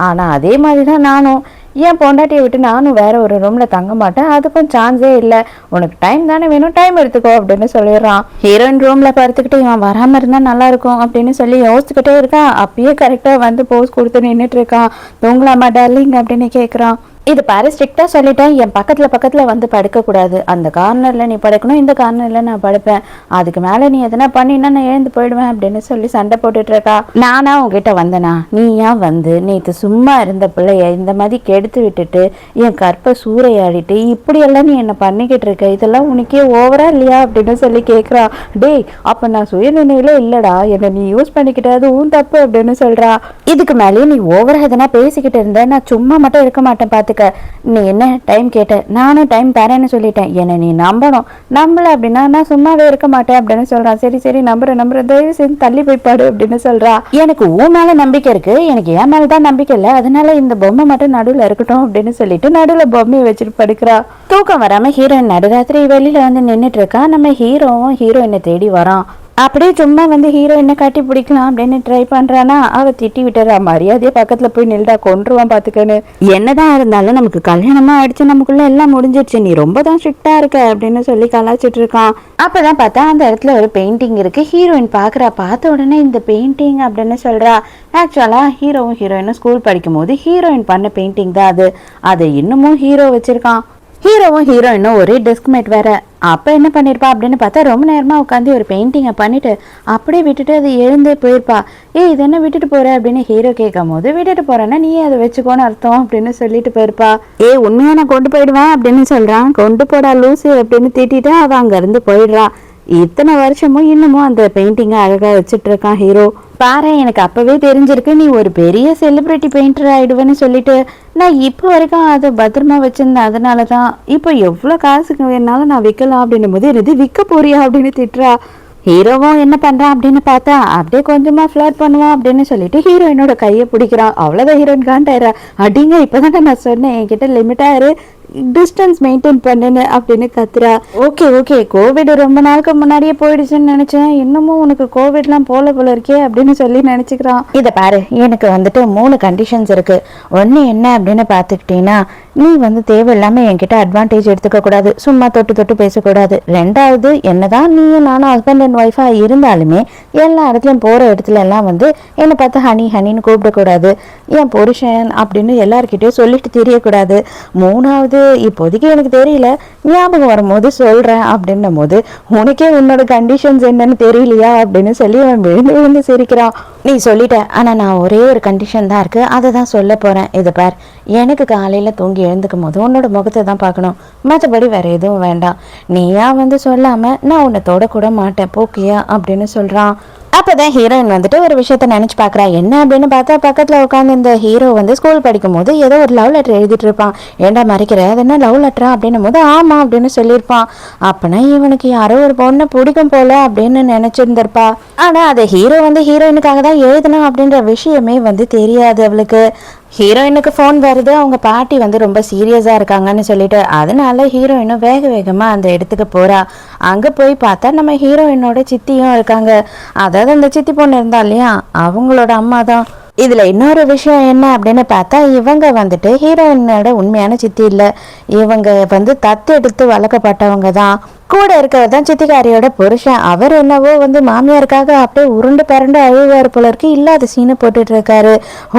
ஆனால் அதே மாதிரி தான் நானும் என் பொண்டாட்டியை விட்டு நானும் வேற ஒரு ரூமில் தங்க மாட்டேன், அதுக்கும் சான்ஸே இல்லை, உனக்கு டைம் தானே வேணும், டைம் எடுத்துக்கோ அப்படின்னு சொல்லிடுறான். ஹீரோயின் ரூமில் படுத்துக்கிட்டு இவன் வராமல் இருந்தால் நல்லாயிருக்கும் அப்படின்னு சொல்லி யோசிச்சுக்கிட்டே இருக்கான். அப்பயே கரெக்டாக வந்து போஸ் கொடுத்து நின்றுட்டு இருக்கான். தூங்கலாமா டார்லிங் அப்படின்னு கேட்குறான். இது பாரு ஸ்ட்ரிக்டாக சொல்லிட்டேன், என் பக்கத்தில் வந்து படுக்கக்கூடாது, அந்த கார்னரில் நீ படுக்கணும், இந்த கார்னரில் நான் படுப்பேன், அதுக்கு மேலே நீ எதனா பண்ணினா நான் எழுந்து போயிடுவேன் அப்படின்னு சொல்லி சண்டை போட்டுட்டு இருக்கா. நானா உங்ககிட்ட வந்தனா, நீ ஏன் வந்து நேற்று சும்மா இருந்த பிள்ளைய இந்த மாதிரி கெடுத்து விட்டுட்டு என் கற்பை சூறையாடிட்டு இப்படியெல்லாம் நீ என்னை பண்ணிக்கிட்டு இருக்க, இதெல்லாம் உனக்கே ஓவரா இல்லையா அப்படின்னு சொல்லி கேட்குறா. டேய் அப்போ நான் சுயநினைவில் இல்லைடா, என்னை நீ யூஸ் பண்ணிக்கிட்டது உன் தப்பு அப்படின்னு சொல்கிறா. இதுக்கு மேலேயே நீ ஓவரா எதனா பேசிக்கிட்டு இருந்த நான் சும்மா மட்டும் இருக்க மாட்டேன் பார்த்துக்க, நீ என்ன டைம் கேட்ட, நானும் டைம் தரேன்னு சொல்லிட்டேன், என்னை நீ நம்பணும், நம்பல அப்படின்னா நான் சும்மாவே இருக்க மாட்டேன் அப்படின்னு சொல்றான். சரி நம்புறேன் தயவு செய்து தள்ளி போய்ப்பாடு அப்படின்னு சொல்றா. எனக்கு உன் மேல நம்பிக்கை இருக்கு, எனக்கு என் மேலதான் நம்பிக்கை இல்லை, அதனால இந்த பொம்மை மட்டும் நடுவில் இருக்கட்டும் அப்படின்னு சொல்லிட்டு நடுவில் பொம்மையை வச்சுட்டு படுக்கிறா. தூக்கம் வராம ஹீரோயின் நடுராத்திரி வெளியில வந்து நின்றுட்டு இருக்கா. நம்ம ஹீரோவும் ஹீரோயினை தேடி வரான். அப்படியே சும்மா வந்து ஹீரோயினை கட்டி பிடிக்கலாம் அப்படின்னு ட்ரை பண்றானா, அவ திட்டி விட்டுறா. மரியாதையே பக்கத்துல போய் நில்டா, கொன்றுவான் பாத்துக்கன்னு. என்னதான் இருந்தாலும் நமக்கு கல்யாணமா ஆயிடுச்சு, நமக்குள்ள எல்லாம் முடிஞ்சிடுச்சு, நீ ரொம்ப தான் ஸ்ட்ரிக்டா இருக்க அப்படின்னு சொல்லி கலாச்சிட்டு இருக்கான். அப்பதான் பார்த்தா அந்த இடத்துல ஒரு பெயிண்டிங் இருக்கு. ஹீரோயின் பாக்குறா. பார்த்த உடனே இந்த பெயிண்டிங் அப்படின்னு சொல்றா. ஆக்சுவலா ஹீரோவும் ஹீரோயினும் ஸ்கூல் படிக்கும் போது ஹீரோயின் பண்ண பெயிண்டிங் தான் அது. அதை இன்னமும் ஹீரோ வச்சிருக்கான். ஹீரோவும் ஹீரோயினும் ஒரே டெஸ்க்மேட் வேற. அப்போ என்ன பண்ணியிருப்பா அப்படின்னு பார்த்தா ரொம்ப நேரமாக உட்காந்து ஒரு பெயிண்டிங்கை பண்ணிட்டு அப்படியே விட்டுட்டு அது எழுந்தே போயிருப்பா. இது என்ன விட்டுட்டு போற அப்படின்னு ஹீரோ கேட்கும் போது, விட்டுட்டு போறேன்னா நீயே அதை வச்சுக்கோன்னு அர்த்தம் அப்படின்னு சொல்லிட்டு போயிருப்பா. உண்மையா நான் கொண்டு போயிடுவேன் அப்படின்னு சொல்றான். கொண்டு போடா லூசு அப்படின்னு திட்டிட்டு அவ அங்கிருந்து போயிடுறா. இத்தனை வருஷமும் இன்னமும் அந்த பெயிண்டிங்கை அழகா வச்சுட்டு இருக்கான் ஹீரோ. பாரு எனக்கு அப்பவே தெரிஞ்சிருக்கு நீ ஒரு பெரிய செலிபிரிட்டி பெயிண்டர் ஆயிடுவேன்னு சொல்லிட்டு, நான் இப்போ வரைக்கும் அதை பத்திரமா வச்சிருந்தேன், அதனாலதான் இப்போ எவ்வளவு காசுக்கு வேணாலும் நான் விற்கலாம் அப்படின்னும் போது என்னது விற்க போறியா அப்படின்னு திட்டுறா. ஹீரோவும் என்ன பண்றான் அப்படின்னு பார்த்தா அப்படியே கொஞ்சமா ஃபிளர்ட் பண்ணுவான் அப்படின்னு சொல்லிட்டு ஹீரோயினோட கையை பிடிக்கிறான். அவ்வளவுதான் ஹீரோயின் காண்டாயிரா. அடிங்க இப்பதானே நான் சொன்னேன் என்கிட்ட லிமிட்டா இரு, டிஸ்டன்ஸ் மெயின்டைன் பண்ணுன்னு அப்படின்னு கத்துறா. ஓகே ஓகே, கோவிட் ரொம்ப நாளுக்கு முன்னாடியே போயிடுச்சுன்னு நினைச்சேன், இன்னமும் உனக்கு கோவிட்லாம் போல இருக்கே அப்படின்னு சொல்லி நினைச்சுக்கிறான். இதை பாரு, எனக்கு வந்துட்டு 3 கண்டிஷன்ஸ் இருக்கு. ஒன்று என்ன அப்படின்னு பார்த்துக்கிட்டீங்கன்னா, நீ வந்து தேவையில்லாம என்கிட்ட அட்வான்டேஜ் எடுத்துக்க கூடாது, சும்மா தொட்டு தொட்டு பேசக்கூடாது. ரெண்டாவது, என்னதான் நீயும் நானும் ஹஸ்பண்ட் அண்ட் ஒய்ஃபா இருந்தாலுமே எல்லா இடத்துலையும் போற இடத்துல எல்லாம் வந்து என்னை பார்த்து ஹனி ஹனின்னு கூப்பிடக்கூடாது, என் புருஷன் அப்படின்னு எல்லார்கிட்டயும் சொல்லிட்டு தெரியக்கூடாது. மூணாவது, இப்போதைக்கு எனக்கு தெரியல, ஞாபகம் வரும்போது சொல்றேன் அப்படின்னும் போது உனக்கே உன்னோட கண்டிஷன்ஸ் என்னன்னு தெரியலையா அப்படின்னு சொல்லி அவன் விழுந்து விழுந்து சிரிக்கிறான். நீ சொல்லிட்ட, ஆனா நான் ஒரே ஒரு கண்டிஷன் தான் இருக்கு, அதை தான் சொல்ல போறேன். இதை பார், எனக்கு காலையில தூங்கி எழுந்துக்கும் போது உன்னோட முகத்தை தான் பார்க்கணும், மற்றபடி வேற எதுவும் வேண்டாம். நீயா வந்து சொல்லாம நான் உன்னை தொடக்கூட மாட்டேன், போக்கியா அப்படின்னு சொல்றான். அப்பதான் ஹீரோயின் வந்துட்டு ஒரு விஷயத்த நினைச்சு பாக்குறா. என்ன அப்படின்னு பார்த்தா, பக்கத்துல உட்காந்து இந்த ஹீரோ வந்து ஸ்கூல் படிக்கும் போது ஏதோ ஒரு லவ் லெட்டர் எழுதிட்டு இருப்பான். ஏண்டா மறைக்கிற, அது என்ன லவ் லெட்டரா அப்படின்னும் போது ஆமா அப்படின்னு சொல்லியிருப்பான். அப்பனா இவனுக்கு யாரோ ஒரு பொண்ணை பிடிக்கும் போல அப்படின்னு நினைச்சிருந்திருப்பா. ஆனா அதை ஹீரோ வந்து ஹீரோயினுக்காக தான் எழுதணும் அப்படின்ற விஷயமே வந்து தெரியாது அவளுக்கு. ஹீரோயினுக்கு ஃபோன் வருது, அவங்க பாட்டி வந்து ரொம்ப சீரியஸா இருக்காங்கன்னு சொல்லிட்டு. அதனால ஹீரோயினும் வேக வேகமா அந்த இடத்துக்கு போறா. அங்க போய் பார்த்தா நம்ம ஹீரோயினோட சித்தியும் இருக்காங்க. அதாவது அந்த சித்தி பொண்ணு இருந்தா இல்லையா, அவங்களோட அம்மா தான். இதுல இன்னொரு விஷயம் என்ன அப்படின்னு பார்த்தா, இவங்க வந்துட்டு ஹீரோயினோட உண்மையான சித்தி இல்ல, இவங்க வந்து தத்து எடுத்து வளர்க்கப்பட்டவங்க தான். கூட இருக்கிறது தான் சித்திக்காரியோட புருஷன். அவர் என்னவோ வந்து மாமியாருக்காக அப்படியே உருண்டு பரண்டு அழுவார் போல இருக்கு, இல்லாத சீனை போட்டுட்டு இருக்காரு.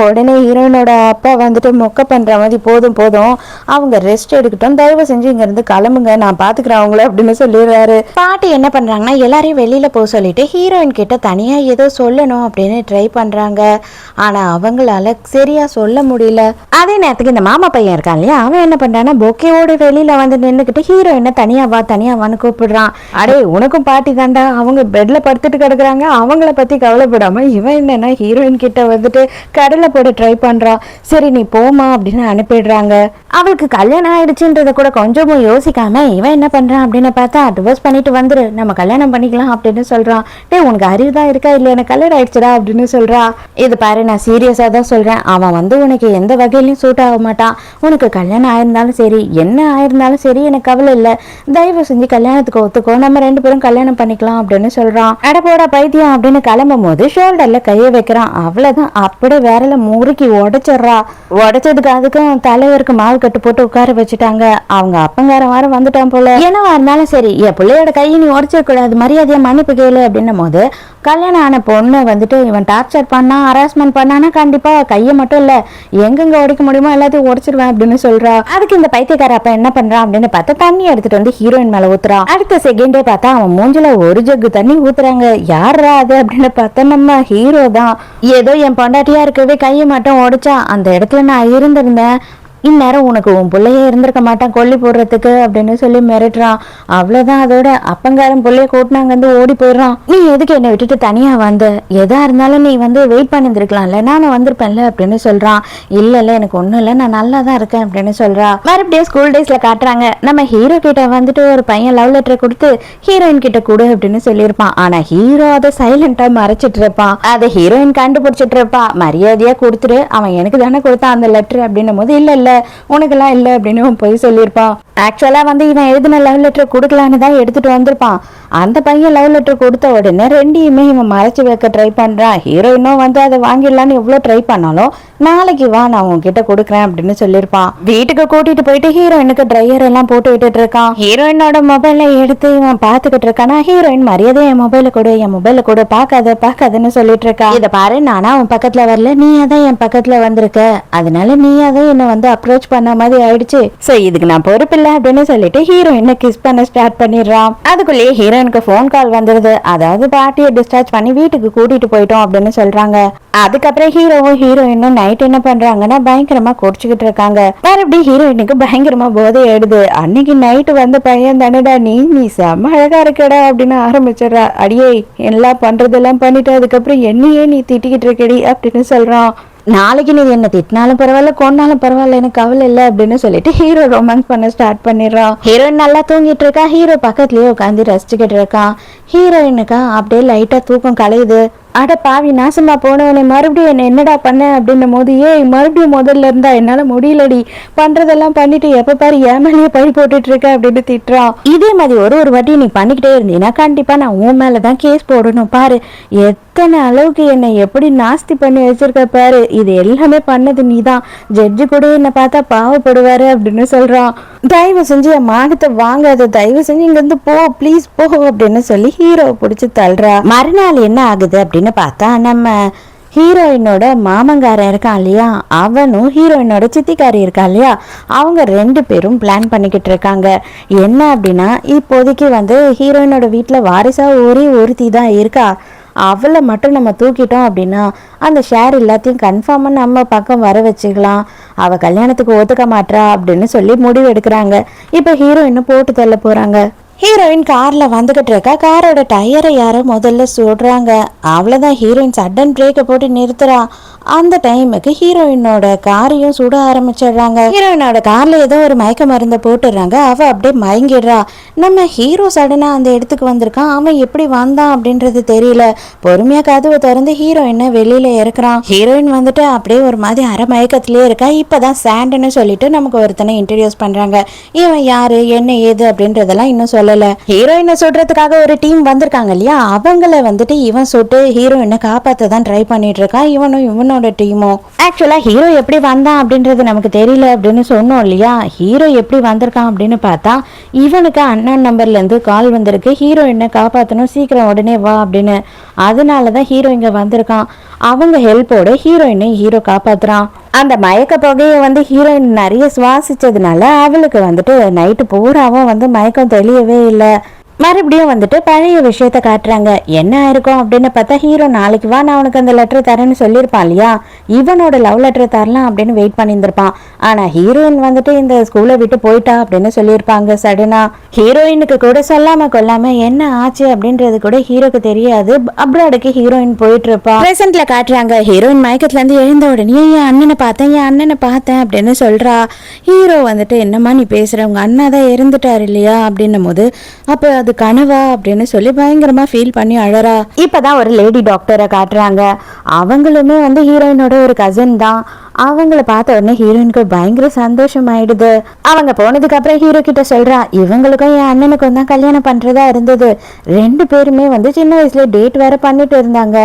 உடனே ஹீரோயினோட அப்பா வந்துட்டு மொக்க பண்ற மாதிரி, போதும் போதும் அவங்க ரெஸ்ட் எடுக்கட்டும், தயவு செஞ்சு இங்க இருந்து கிளம்புங்க, நான் பாத்துக்கிறேன் அவங்கள அப்படின்னு சொல்லிடுறாரு. பாட்டி என்ன பண்றாங்கன்னா, எல்லாரையும் வெளியில போக சொல்லிட்டு ஹீரோயின் கிட்ட தனியா ஏதோ சொல்லணும் அப்படின்னு ட்ரை பண்றாங்க. ஆனா அவங்களால சரியா சொல்ல முடியல. அதே நேரத்துக்கு இந்த மாமா பையன் இருக்கான் இல்லையா, அவன் என்ன பண்றான்னா பொக்கையோட வெளியில வந்து நின்னுக்கிட்டு ஹீரோயினை தனியா வான்னு கூப்பிடுறான். அடே உனக்கும் பாட்டி தாண்டா, அவங்க பெட்ல படுத்துட்டு கிடக்குறாங்க, அவங்கள பத்தி கவலைப்படாம இவன் என்னன்னா ஹீரோயின் கிட்ட வந்துட்டு கடலை போட ட்ரை பண்றான். சரி நீ போமா அப்படின்னு அனுப்பிடுறாங்க. அவளுக்கு கல்யாணம் ஆயிடுச்சுன்றத கூட கொஞ்சமும் யோசிக்காம இவன் என்ன பண்றான் அப்படின்னு பார்த்தா, டிவோர்ஸ் பண்ணிட்டு வந்துரு, நம்ம கல்யாணம் பண்ணிக்கலாம் அப்படின்னு சொல்றான். டே உனக்கு அறிவு தான் இருக்கா இல்ல, எனக்கு கல்யாணம் ஆயிடுச்சுடா அப்படின்னு சொல்றா. இது பாரு, நான் சீரியஸா தான் சொல்றேன், அவன் வந்து உனக்கு எந்த வகையிலையும் சூட் ஆக மாட்டான். உனக்கு கல்யாணம் ஆயிருந்தாலும் சரி, என்ன ஆயிருந்தாலும் சரி, எனக்கு கவலை இல்லை, தயவு செஞ்சு கல்யாணத்துக்கு ஒத்துக்கோ, நம்ம 2 பேரும் கல்யாணம் பண்ணிக்கலாம் அப்படின்னு சொல்றான். அடப்போட பைத்தியம் அப்படின்னு கிளம்பும் போது ஷோல்டர்ல கைய வைக்கிறான். அவ்வளவுதான், அப்படியே வேறல முறுக்கி உடைச்சிடுறா. உடைச்சதுக்கு அதுக்கும் தலைவருக்கு மாவு கட்டு போட்டு உட்கார வச்சுட்டாங்க. அவங்க அப்பங்காரன் வாரம் வந்துட்டான் போல. என்னவா இருந்தாலும் சரி, என் பிள்ளையோட கையை நீ உடைச்சிடக்கூடாது, மரியாதையா மன்னிப்பு கேளு அப்படின்னும் போது, கல்யாணம் ஆன பொண்ணு வந்துட்டு இவன் டார்ச்சர் பண்ணா, ஹராஸ்மெண்ட் பண்ணானா கண்டிப்பா கையை மட்டும் இல்ல எங்கெங்க உடைக்க முடியுமோ எல்லாத்தையும் உடைச்சிருவேன் அப்படின்னு சொல்றா. அதுக்கு இந்த பைத்தியக்கார அப்ப என்ன பண்றான் அப்படின்னு பார்த்தா, தண்ணி எடுத்துட்டு வந்து ஹீரோயின் மேல ஊத்துறான். அடுத்த செகண்டே பார்த்தா அவன் மூஞ்சில ஒரு ஜக்கு தண்ணி ஊத்துறாங்க. யாரா அது அப்படின்னு பார்த்தா நம்ம ஹீரோ தான். ஏதோ என் பொண்டாட்டியா இருக்கவே கையை மட்டும் உடைச்சா, அந்த இடத்துல நான் இருந்திருந்தேன், இந்நேரம் உனக்கு உன் பிள்ளையே இருந்திருக்க மாட்டான் கொல்லி போடுறதுக்கு அப்படின்னு சொல்லி மிரட்டுறான். அவ்வளவுதான், அதோட அப்பங்காரன் பிள்ளைய கூட்டினாங்க வந்து ஓடி போயிடுறான். நீ எதுக்கு என்னை விட்டுட்டு தனியா வந்த, எதா இருந்தாலும் நீ வந்து வெயிட் பண்ணிருக்கலாம்ல, நானும் வந்திருப்பேன்ல அப்படின்னு சொல்றான். இல்ல எனக்கு ஒண்ணும் இல்ல, நான் நல்லா தான் இருக்கேன் அப்படின்னு சொல்றா. மறுபடியும் ஸ்கூல் டேஸ்ல காட்டுறாங்க. நம்ம ஹீரோ கிட்ட வந்துட்டு ஒரு பையன் லவ் லெட்டர் கொடுத்து ஹீரோயின் கிட்ட கொடு அப்படின்னு சொல்லியிருப்பான். ஆனா ஹீரோ அதை சைலண்டா மறைச்சிட்டு இருப்பான். அதை ஹீரோயின் கண்டுபிடிச்சிட்டு இருப்பா. மரியாதையா கொடுத்துரு, அவன் எனக்கு தானே கொடுத்தான் அந்த லெட்டர் அப்படின்னும் போது, இல்ல உனக்கெல்லாம் இல்ல அப்படின்னு போய் சொல்லியிருப்பான். ஆக்சுவலா வந்து இவன் எழுதின லவ் லெட்டர் கொடுக்கலான்னு தான் எடுத்துட்டு வந்திருப்பான். அந்த பையன் லவ் லெட்டர் கொடுத்த உடனே ரெண்டையுமே இவன் மறைச்சு வைக்க ட்ரை பண்றான். ஹீரோயினும் வந்து அதை வாங்கிடலான்னு எவ்வளவு ட்ரை பண்ணாலும், நாளைக்கு வா நான் உன்கிட்ட கொடுக்குறேன் அப்படின்னு சொல்லியிருப்பான். வீட்டுக்கு கூட்டிட்டு போயிட்டு ஹீரோயினுக்கு ட்ரையர் எல்லாம் போட்டு விட்டுட்டு இருக்கான். ஹீரோயினோட மொபைலை எடுத்து இவன் பாத்துக்கிட்டு இருக்கானா, ஹீரோயின் மரியாதை என் மொபைல கொடு பாக்காதன்னு சொல்லிட்டு இருக்கா. இதை பாரு, நானா உன் பக்கத்துல வரல, நீ அதான் என் பக்கத்துல வந்திருக்க, அதனால நீ அதான் என்ன வந்து அப்ரோச் பண்ண மாதிரி ஆயிடுச்சு, சோ இதுக்கு நான் பொறுப்பில்ல அப்படின்னு சொல்லிட்டு ஹீரோயினை கிஸ் பண்ண ஸ்டார்ட் பண்ணிடுறான். அதுக்குள்ளேயே ஹீரோயினுக்கு போன் கால் வந்துருது. அதாவது பார்ட்டியை டிஸ்சார்ஜ் பண்ணி வீட்டுக்கு கூட்டிட்டு போயிட்டோம் அப்படின்னு சொல்றாங்க. அதுக்கப்புறம் ஹீரோவும் ஹீரோயினும் நைட் என்ன பண்றாங்கன்னா பயங்கரமா குடிச்சுக்கிட்டு இருக்காங்க. மறுபடியும் ஹீரோயினுக்கு பயங்கரமா போதை ஆயிடுது. அன்னைக்கு நைட்டு வந்த பையன் தானடா நீ செம்ம அழகா இருக்கடா அப்படின்னு ஆரம்பிச்சிடறா. அடியே எல்லாம் பண்றதெல்லாம் பண்ணிட்டு அதுக்கப்புறம் என்னையே நீ திட்டிக்கிட்டு இருக்கடி அப்படின்னு சொல்றான். நாளைக்கு நீ என்ன திட்டினாலும் பரவாயில்ல கொண்டாலும் பரவாயில்ல எனக்கு கவலை இல்லை அப்படின்னு சொல்லிட்டு ஹீரோ ரொமான்ஸ் பண்ண ஸ்டார்ட் பண்ணிடுறான். ஹீரோயின் நல்லா தூங்கிட்டு இருக்கா, ஹீரோ பக்கத்துலயே உட்காந்து ரசிச்சுக்கிட்டு இருக்கான். ஹீரோயினுக்கா அப்படியே லைட்டா தூக்கம் கலையுது. அட பாவி நாசமா போனவனே, மறுபடியும் என்ன என்னடா பண்ண அப்படின்னும் போது, ஏய் மறுபடியும் முதல்ல இருந்தா என்னால முடியலடி, பண்றதெல்லாம் பண்ணிட்டு எப்ப பாரு ஏமாலியே பழி போட்டுட்டு இருக்க அப்படின்னு திட்டுறான். இதே மாதிரி ஒரு வாட்டி நீ பண்ணிக்கிட்டே இருந்தீங்கன்னா கண்டிப்பா நான் உன் மேலதான் கேஸ் போடணும். பாரு எத்தனை அளவுக்கு என்னை எப்படி நாஸ்தி பண்ணி வச்சிருக்க பாரு, இது எல்லாமே பண்ணது நீதான், ஜட்ஜு கூட என்ன பார்த்தா பாவப்படுவாரு அப்படின்னு சொல்றான். தயவு செஞ்சு என் மானத்தை வாங்காத, தயவு செஞ்சு இங்க இருந்து போ ப்ளீஸ் போ அப்படின்னு சொல்லி ஹீரோவை பிடிச்சி தள்ளுறா. மறுநாள் என்ன ஆகுது அப்படின்னு பார்த்தா, நம்ம ஹீரோயினோட மாமங்காரன் இருக்கான் இல்லையா, அவனும் ஹீரோயினோட சித்திக்காரி இருக்கா இல்லையா, அவங்க 2 பேரும் பிளான் பண்ணிக்கிட்டு இருக்காங்க. என்ன அப்படின்னா, இப்போதைக்கு வந்து ஹீரோயினோட வீட்டில் வாரிசா ஒரே ஒருத்தி தான் இருக்கா, அவளை மட்டும் நம்ம தூக்கிட்டோம் அப்படின்னா அந்த ஷேர் எல்லாத்தையும் கன்ஃபார்மாக நம்ம பக்கம் வர வச்சுக்கலாம், அவள் கல்யாணத்துக்கு ஒத்துக்க மாட்டா அப்படின்னு சொல்லி முடிவு எடுக்கிறாங்க. இப்போ ஹீரோயினும் போட்டு தள்ள போகிறாங்க. ஹீரோயின் கார்ல வந்துகிட்டு இருக்கா, காரோட டயரை யாரோ முதல்ல சுடுறாங்க. அவ்வளோதான், ஹீரோயின் சடன் பிரேக்கை போட்டு நிறுத்துறா. அந்த டைமுக்கு ஹீரோயினோட காரையும் சுட ஆரம்பிச்சிடுறாங்க. ஹீரோயினோட கார்ல ஏதோ ஒரு மயக்க மருந்தை போட்டுடுறாங்க. அவ அப்படியே மயங்கிடுறா. நம்ம ஹீரோ சடனா அந்த இடத்துக்கு வந்திருக்கான். அவன் எப்படி வந்தான் அப்படின்றது தெரியல. பொறுமையா கதவை திறந்து ஹீரோயினை வெளியில இறக்குறான். ஹீரோயின் வந்துட்டு அப்படியே ஒரு மாதிரி அரை மயக்கத்திலே இருக்கா. இப்பதான் சாண்டுன்னு சொல்லிட்டு நமக்கு ஒருத்தனை இன்ட்ரடியூஸ் பண்றாங்க. இவன் யாரு என்ன ஏது அப்படின்றதெல்லாம் இன்னும் சொல்லல. ஹீரோயினை சுடுறதுக்காக ஒரு டீம் வந்திருக்காங்க இல்லையா, அவங்கள வந்துட்டு இவன் சுட்டு ஹீரோயினை காப்பாத்த தான் ட்ரை பண்ணிட்டு இருக்கான். இவனோட டீமோ. ஆக்சுவலா ஹீரோ எப்படி வந்தான் அப்படின்றது நமக்கு தெரியல அப்படின்னு சொன்னோம் இல்லையா. ஹீரோ எப்படி வந்திருக்கான் அப்படின்னு பார்த்தா, இவனுக்கு அண்ணன் நம்பர்ல இருந்து கால் வந்திருக்கு, ஹீரோயினை காப்பாற்றணும் சீக்கிரம் உடனே வா அப்படின்னு. அதனாலதான் ஹீரோ இங்க வந்திருக்கான். அவங்க ஹெல்ப்போட ஹீரோயினை ஹீரோ காப்பாத்துறான். அந்த மயக்க புகையை வந்து ஹீரோயின் நிறைய சுவாசிச்சதுனால அவளுக்கு வந்துட்டு நைட்டு பூராவும் வந்து மயக்கம் தெளியவே இல்லை. மறுபடியும் வந்துட்டு பழைய விஷயத்த காட்டுறாங்க. என்ன ஆயிருக்கும் அப்படின்னு பார்த்தா, ஹீரோ நாளைக்கு வா நான் உனக்கு அந்த லெட்டர் தரேன்னு சொல்லியிருப்பான் இல்லையா, இவனோட லவ் லெட்டர் தரலாம் அப்படின்னு வெயிட் பண்ணியிருந்திருப்பான். ஆனா ஹீரோயின் வந்துட்டு இந்த ஸ்கூலை விட்டு போயிட்டா அப்படின்னு சொல்லியிருப்பாங்க சடனா. ஹீரோயினுக்கு கூட சொல்லாம கொல்லாம என்ன ஆச்சு அப்படின்றது கூட ஹீரோக்கு தெரியாது. அப்ராடுக்கு ஹீரோயின் போயிட்டு இருப்பா. பிரசன்ட்ல காட்டுறாங்க, ஹீரோயின் மயக்கத்துல இருந்து எழுந்த உடனே என் அண்ணனை பார்த்தேன் அப்படின்னு சொல்றா. ஹீரோ வந்துட்டு என்னம்மா நீ பேசுற, உங்க அண்ணா தான் இறந்துட்டாரு இல்லையா அப்படின்னும் போது, அப்ப அது கனவா அப்படின்னு சொல்லி பயங்கரமா ஃபீல் பண்ணி அழறா. இப்பதான் ஒரு லேடி டாக்டரை காட்டுறாங்க. அவங்களுமே வந்து ஹீரோயினோட ஒரு கசின் தான். அவங்கள பார்த்த உடனே ஹீரோயினுக்கு பயங்கர சந்தோஷம் ஆயிடுது. அவங்க போனதுக்கு அப்புறம் ஹீரோ கிட்ட சொல்றா, இவங்களுக்கும் என் அண்ணனுக்கும் தான் கல்யாணம் பண்றதா இருந்தது, 2 பேருமே வந்து சின்ன வயசுல டேட் வேற பண்ணிட்டு இருந்தாங்க.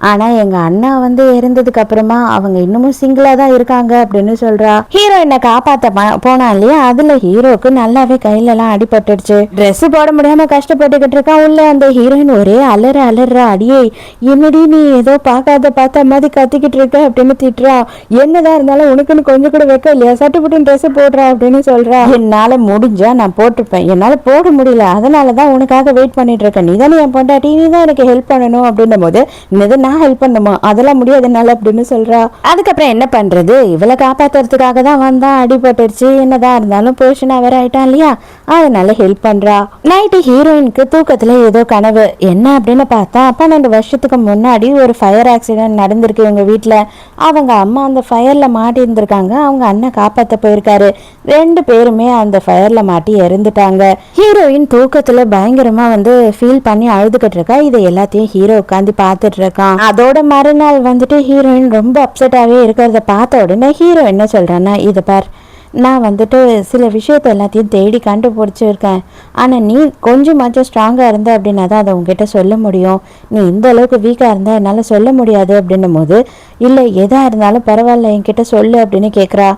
ஆனா எங்க அண்ணா வந்து இறந்ததுக்கு அப்புறமா அவங்க இன்னமும் சிங்கிளா தான் இருக்காங்க அப்படின்னு சொல்றா. ஹீரோயினை காப்பாத்த போனா இல்லையா, அதுல ஹீரோக்கு நல்லாவே கையில எல்லாம் அடிபட்டுடுச்சு. ட்ரெஸ் போட முடியாம கஷ்டப்பட்டுக்கிட்டு இருக்கா. உள்ள அந்த ஹீரோயின் ஒரே அலறா, அடியே என்னடி நீ ஏதோ பார்த்த மாதிரி கத்திக்கிட்டு இருக்க அப்படின்னு திட்டுறா. என்னதான் இருந்தாலும் உனக்குன்னு கொஞ்சம் கூட வைக்க இல்லையா, சட்டுப்புட்டு ட்ரெஸ் போடுறா அப்படின்னு சொல்றா. என்னால முடிஞ்சா நான் போட்டுப்பேன், என்னால போட முடியல, அதனாலதான் உனக்காக வெயிட் பண்ணிட்டு இருக்கேன், நீ தானே என் பொண்டாட்டி, நீ தான் எனக்கு ஹெல்ப் பண்ணணும் அப்படின்னும் போது, ஹெல்ப் பண்ணுமா, அதெல்லாம் முடியாதுனால அப்படின்னு சொல்றா. அதுக்கப்புறம் என்ன பண்றது, இவளை காப்பாத்துறதுக்காக தான் வந்தா, அடிபட்டுருச்சு, என்னதான் இருந்தாலும் போர்ஷனா வேற ஆயிட்டான் இல்லையா, அதனால ஹெல்ப் பண்றா. நைட்டு ஹீரோயினுக்கு தூக்கத்துல ஏதோ கனவு. என்ன அப்படின்னு பார்த்தா, 12 வருஷத்துக்கு முன்னாடி ஒரு ஃபயர் ஆக்சிடென்ட் நடந்திருக்கு இவங்க வீட்டுல. அவங்க அம்மா அந்த ஃபயர்ல மாட்டி இருந்திருக்காங்க, அவங்க அண்ணன் காப்பாத்த போயிருக்காரு. 2 பேருமே அந்த ஃபயர்ல மாட்டி இறந்துட்டாங்க. ஹீரோயின் தூக்கத்துல பயங்கரமா வந்து ஃபீல் பண்ணி அழுதுகிட்டு இருக்கா. இதை எல்லாத்தையும் ஹீரோ உட்காந்து பார்த்துட்டு இருக்கான். அதோட மறுநாள் வந்துட்டு ஹீரோயின் ரொம்ப அப்செட்டாவே இருக்கிறத பார்த்த உடனே ஹீரோ என்ன சொல்றான்னா, இது பார், நான் வந்துட்டு சில விஷயத்த எல்லாத்தையும் தேடி கண்டுபிடிச்சிருக்கேன், ஆனால் நீ கொஞ்சமாச்சும் ஸ்ட்ராங்காக இருந்த அப்படின்னா தான் அதை உங்ககிட்ட சொல்ல முடியும், நீ இந்த அளவுக்கு வீக்காக இருந்தால் என்னால் சொல்ல முடியாது அப்படின்னும் போது, இல்லை எதாக இருந்தாலும் பரவாயில்ல என்கிட்ட சொல்லு அப்படின்னு கேட்குறா.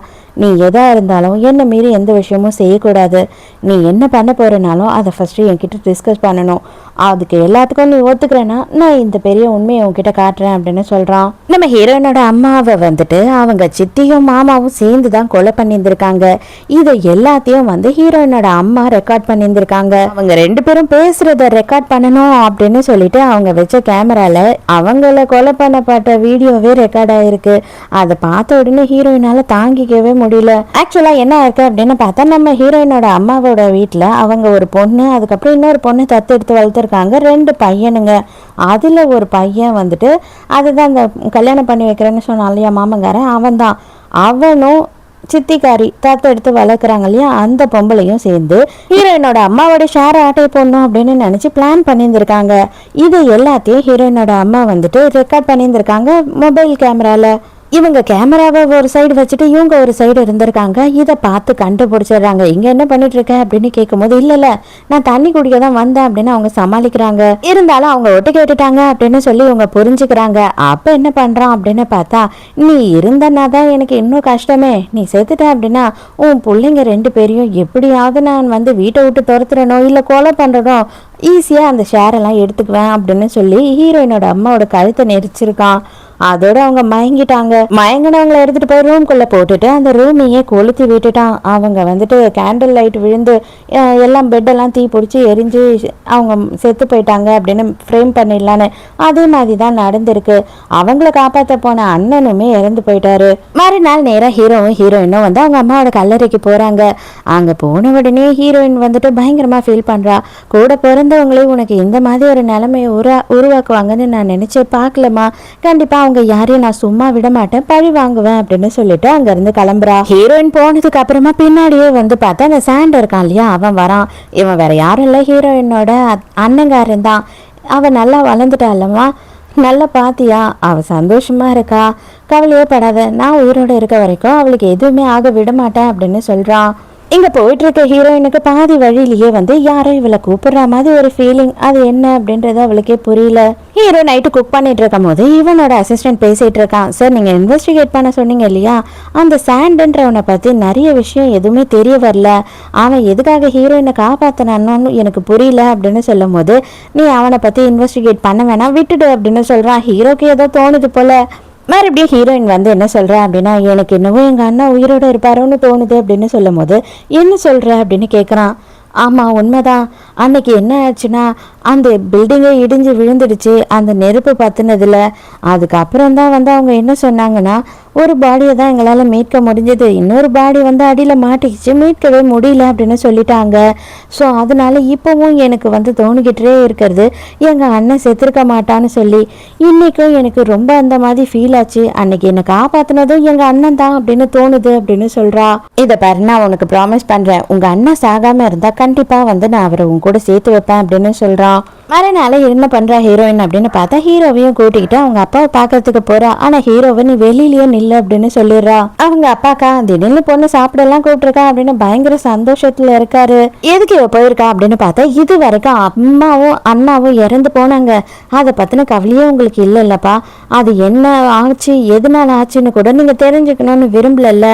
நீ எதாக இருந்தாலும் என்னை மீறி எந்த விஷயமும் செய்யக்கூடாது, நீ என்ன பண்ண போகிறனாலும் அதை ஃபஸ்ட்டு என்கிட்ட டிஸ்கஸ் பண்ணணும், அதுக்கு எல்லாத்துக்கும் நீ ஒத்துக்கிறேன்னா நான் இந்த பெரிய உண்மையை உன்கிட்ட காட்டுறேன் அப்படின்னு சொல்கிறான். நம்ம ஹீரோயினோட அம்மாவை வந்துட்டு அவங்க சித்தியும் மாமாவும் சேர்ந்து தான் கொலை பண்ணியிருந்திருக்காங்க. இதை எல்லாத்தையும் வந்து ஹீரோயினோட அம்மா ரெக்கார்ட் பண்ணியிருந்திருக்காங்க. அவங்க 2 பேரும் பேசுறத ரெக்கார்ட் பண்ணணும் அப்படின்னு சொல்லிட்டு அவங்க வச்ச கேமரால அவங்கள கொலை பண்ணப்பட்ட வீடியோவே ரெக்கார்ட் ஆயிருக்கு. அதை பார்த்த உடனே ஹீரோயினால தாங்கிக்கவே முடியல. ஆக்சுவலா என்ன இருக்கு அப்படின்னு பார்த்தா, நம்ம ஹீரோயினோட அம்மாவோட வீட்டுல அவங்க ஒரு பொண்ணு, அதுக்கப்புறம் இன்னொரு பொண்ணு தத்து எடுத்து வளர்த்துருக்காங்க. பிறந்திருக்காங்க 2 பையனுங்க. அதில் ஒரு பையன் வந்துட்டு அதுதான் அந்த கல்யாணம் பண்ணி வைக்கிறேன்னு சொன்னான் இல்லையா மாமங்காரன், அவன் தான். அவனும் சித்திக்காரி தத்து எடுத்து வளர்க்குறாங்க இல்லையா அந்த பொம்பளையும் சேர்ந்து ஹீரோயினோட அம்மாவோட ஷேர் ஆட்டையை போடணும் அப்படின்னு நினச்சி பிளான் பண்ணியிருந்திருக்காங்க. இது எல்லாத்தையும் ஹீரோயினோட அம்மா வந்துட்டு ரெக்கார்ட் பண்ணியிருந்திருக்காங்க மொபைல் கேமராவில். இவங்க கேமராவை ஒரு சைடு வச்சுட்டு இவங்க ஒரு சைடு இருந்திருக்காங்க. இதை பார்த்து கண்டுபிடிச்சிடுறாங்க. இங்கே என்ன பண்ணிட்டு இருக்க அப்படின்னு கேட்கும்போது இல்லை நான் தண்ணி குடிக்க தான் வந்தேன் அப்படின்னு அவங்க சமாளிக்கிறாங்க. இருந்தாலும் அவங்க ஒட்டு கேட்டுட்டாங்க அப்படின்னு சொல்லி இவங்க புரிஞ்சுக்கிறாங்க. அப்போ என்ன பண்ணுறான் அப்படின்னு பார்த்தா, நீ இருந்தனா தான் எனக்கு இன்னும் கஷ்டமே, நீ செத்துட்ட அப்படின்னா உன் பிள்ளைங்க 2 பேரையும் எப்படியாவது நான் வந்து வீட்டை விட்டு துரத்துறனோ இல்லை கொலை பண்ணுறனோ ஈஸியாக அந்த ஷேரெல்லாம் எடுத்துக்குவேன் அப்படின்னு சொல்லி ஹீரோயினோட அம்மாவோட கழுத்தை நெரிச்சிருக்கான். அதோட அவங்க மயங்கிட்டாங்க. மயங்கினவங்களை எடுத்துட்டு போய் ரூம்குள்ள போட்டுட்டு அந்த ரூமையே கொளுத்தி விட்டுட்டான். அவங்க வந்துட்டு கேண்டில் லைட் விழுந்து எல்லாம் பெட்டெல்லாம் தீ பிடிச்சி எரிஞ்சு அவங்க செத்து போயிட்டாங்க அப்படின்னு ஃப்ரேம் பண்ணிடலான்னு. அதே மாதிரி தான் நடந்திருக்கு. அவங்கள காப்பாற்ற போன அண்ணனுமே இறந்து போயிட்டாரு. மறுநாள் நேராக ஹீரோவும் ஹீரோயினும் வந்து அவங்க அம்மாவோட கல்லறைக்கு போறாங்க. அங்க போன உடனே ஹீரோயின் வந்துட்டு பயங்கரமா ஃபீல் பண்றா. கூட பிறந்தவங்களே உனக்கு இந்த மாதிரி ஒரு நிலைமையை உருவாக்குவாங்கன்னு நான் நினைச்சே பார்க்கலமா. கண்டிப்பா அவங்க யாரையும் நான் சும்மா விட மாட்டேன், பழி வாங்குவேன் அப்படின்னு சொல்லிட்டு அங்க இருந்து கிளம்புறா. ஹீரோயின் போனதுக்கு அப்புறமா பின்னாடியே வந்து பார்த்தா அந்த சாண்ட் இருக்கான் இல்லையா அவன் வரான். இவன் வேற யாரும் இல்லை, ஹீரோயினோட அண்ணங்காரன் தான். அவன் நல்லா வளர்ந்துட்டாலம்மா, நல்லா பாத்தியா, அவ சந்தோஷமா இருக்கா, கவலையே படாத, நான் உயிரோட இருக்க வரைக்கும் அவளுக்கு எதுவுமே ஆக விட மாட்டேன் அப்படின்னு சொல்றான். இங்க போயிட்டு இருக்க ஹீரோயினுக்கு பாதி வழியிலேயே வந்து யாரோ இவளை கூப்பிடுற மாதிரி ஒரு ஃபீலிங். அது என்ன அப்படின்றது அவளுக்கே புரியல. ஹீரோ நைட்டு குக் பண்ணிட்டு இருக்கும் போது இவனோட அசிஸ்டன்ட் பேசிட்டு இருக்கான். சார், நீங்க இன்வெஸ்டிகேட் பண்ண சொன்னீங்க இல்லையா, அந்த சாண்டுன்றவனை பத்தி நிறைய விஷயம் எதுவுமே தெரிய வரல, அவன் எதுக்காக ஹீரோயினை காப்பாத்தினான்னு எனக்கு புரியல அப்படின்னு சொல்லும் போது, நீ அவனை பத்தி இன்வெஸ்டிகேட் பண்ண வேணாம், விட்டுடு அப்படின்னு சொல்றான். ஹீரோக்கு ஏதோ தோணுது போல. மறுபடியும் ஹீரோயின் வந்து என்ன சொல்கிறா அப்படின்னா, எனக்கு என்னவோ எங்கள் அண்ணா உயிரோடு இருப்பாரோன்னு தோணுது அப்படின்னு சொல்லும் போது, என்ன சொல்கிற அப்படின்னு கேட்குறான். ஆமாம், உண்மைதான். அன்னைக்கு என்ன ஆச்சுன்னா அந்த பில்டிங்கே இடிஞ்சு விழுந்துடுச்சு அந்த நெருப்பு பற்றினதில். அதுக்கப்புறம் தான் வந்து அவங்க என்ன சொன்னாங்கன்னா, ஒரு பாடியை தான் எங்களால் மீட்க முடிஞ்சது, இன்னொரு பாடி வந்து அடியில் மாட்டிக்கிச்சு, மீட்கவே முடியல அப்படின்னு சொல்லிட்டாங்க. ஸோ அதனால இப்போவும் எனக்கு வந்து தோணிக்கிட்டே இருக்கிறது எங்கள் அண்ணன் செத்துருக்க மாட்டான்னு சொல்லி. இன்றைக்கும் எனக்கு ரொம்ப அந்த மாதிரி ஃபீல் ஆச்சு, அன்னைக்கு என்னை காப்பாற்றினதும் எங்கள் அண்ணன் தான் அப்படின்னு தோணுது அப்படின்னு சொல்கிறா. இதை பாரு, நான் உனக்கு ப்ராமிஸ் பண்ணுறேன், உங்கள் அண்ணன் சாகாமல் இருந்தால் கண்டிப்பாக வந்து நான் அவரை உங்க கூட சேர்த்து வைப்பேன் அப்படின்னு சொல்கிறான். மறுநாள் என்ன பண்ணுறா ஹீரோயின் அப்படின்னு பார்த்தா, ஹீரோவையும் கூட்டிக்கிட்டு அவங்க அப்பாவை பார்க்கறதுக்கு போகிறா. ஆனால் ஹீரோவை நீ வெளியிலேயே நில்லு அப்படின்னு சொல்லிடுறா. அவங்க அப்பாக்கா திடீர்னு பொண்ணு சாப்பிடலாம் கூப்பிட்டுருக்கா அப்படின்னு பயங்கர சந்தோஷத்தில் இருக்காரு. எதுக்கு இவ போயிருக்கா அப்படின்னு பார்த்தா, இது வரைக்கும் அம்மாவும் அண்ணாவும் இறந்து போனாங்க, அதை பற்றின கவலையே உங்களுக்கு இல்லை இல்லப்பா, அது என்ன ஆச்சு எதனால ஆச்சுன்னு கூட நீங்கள் தெரிஞ்சுக்கணும்னு விரும்பல,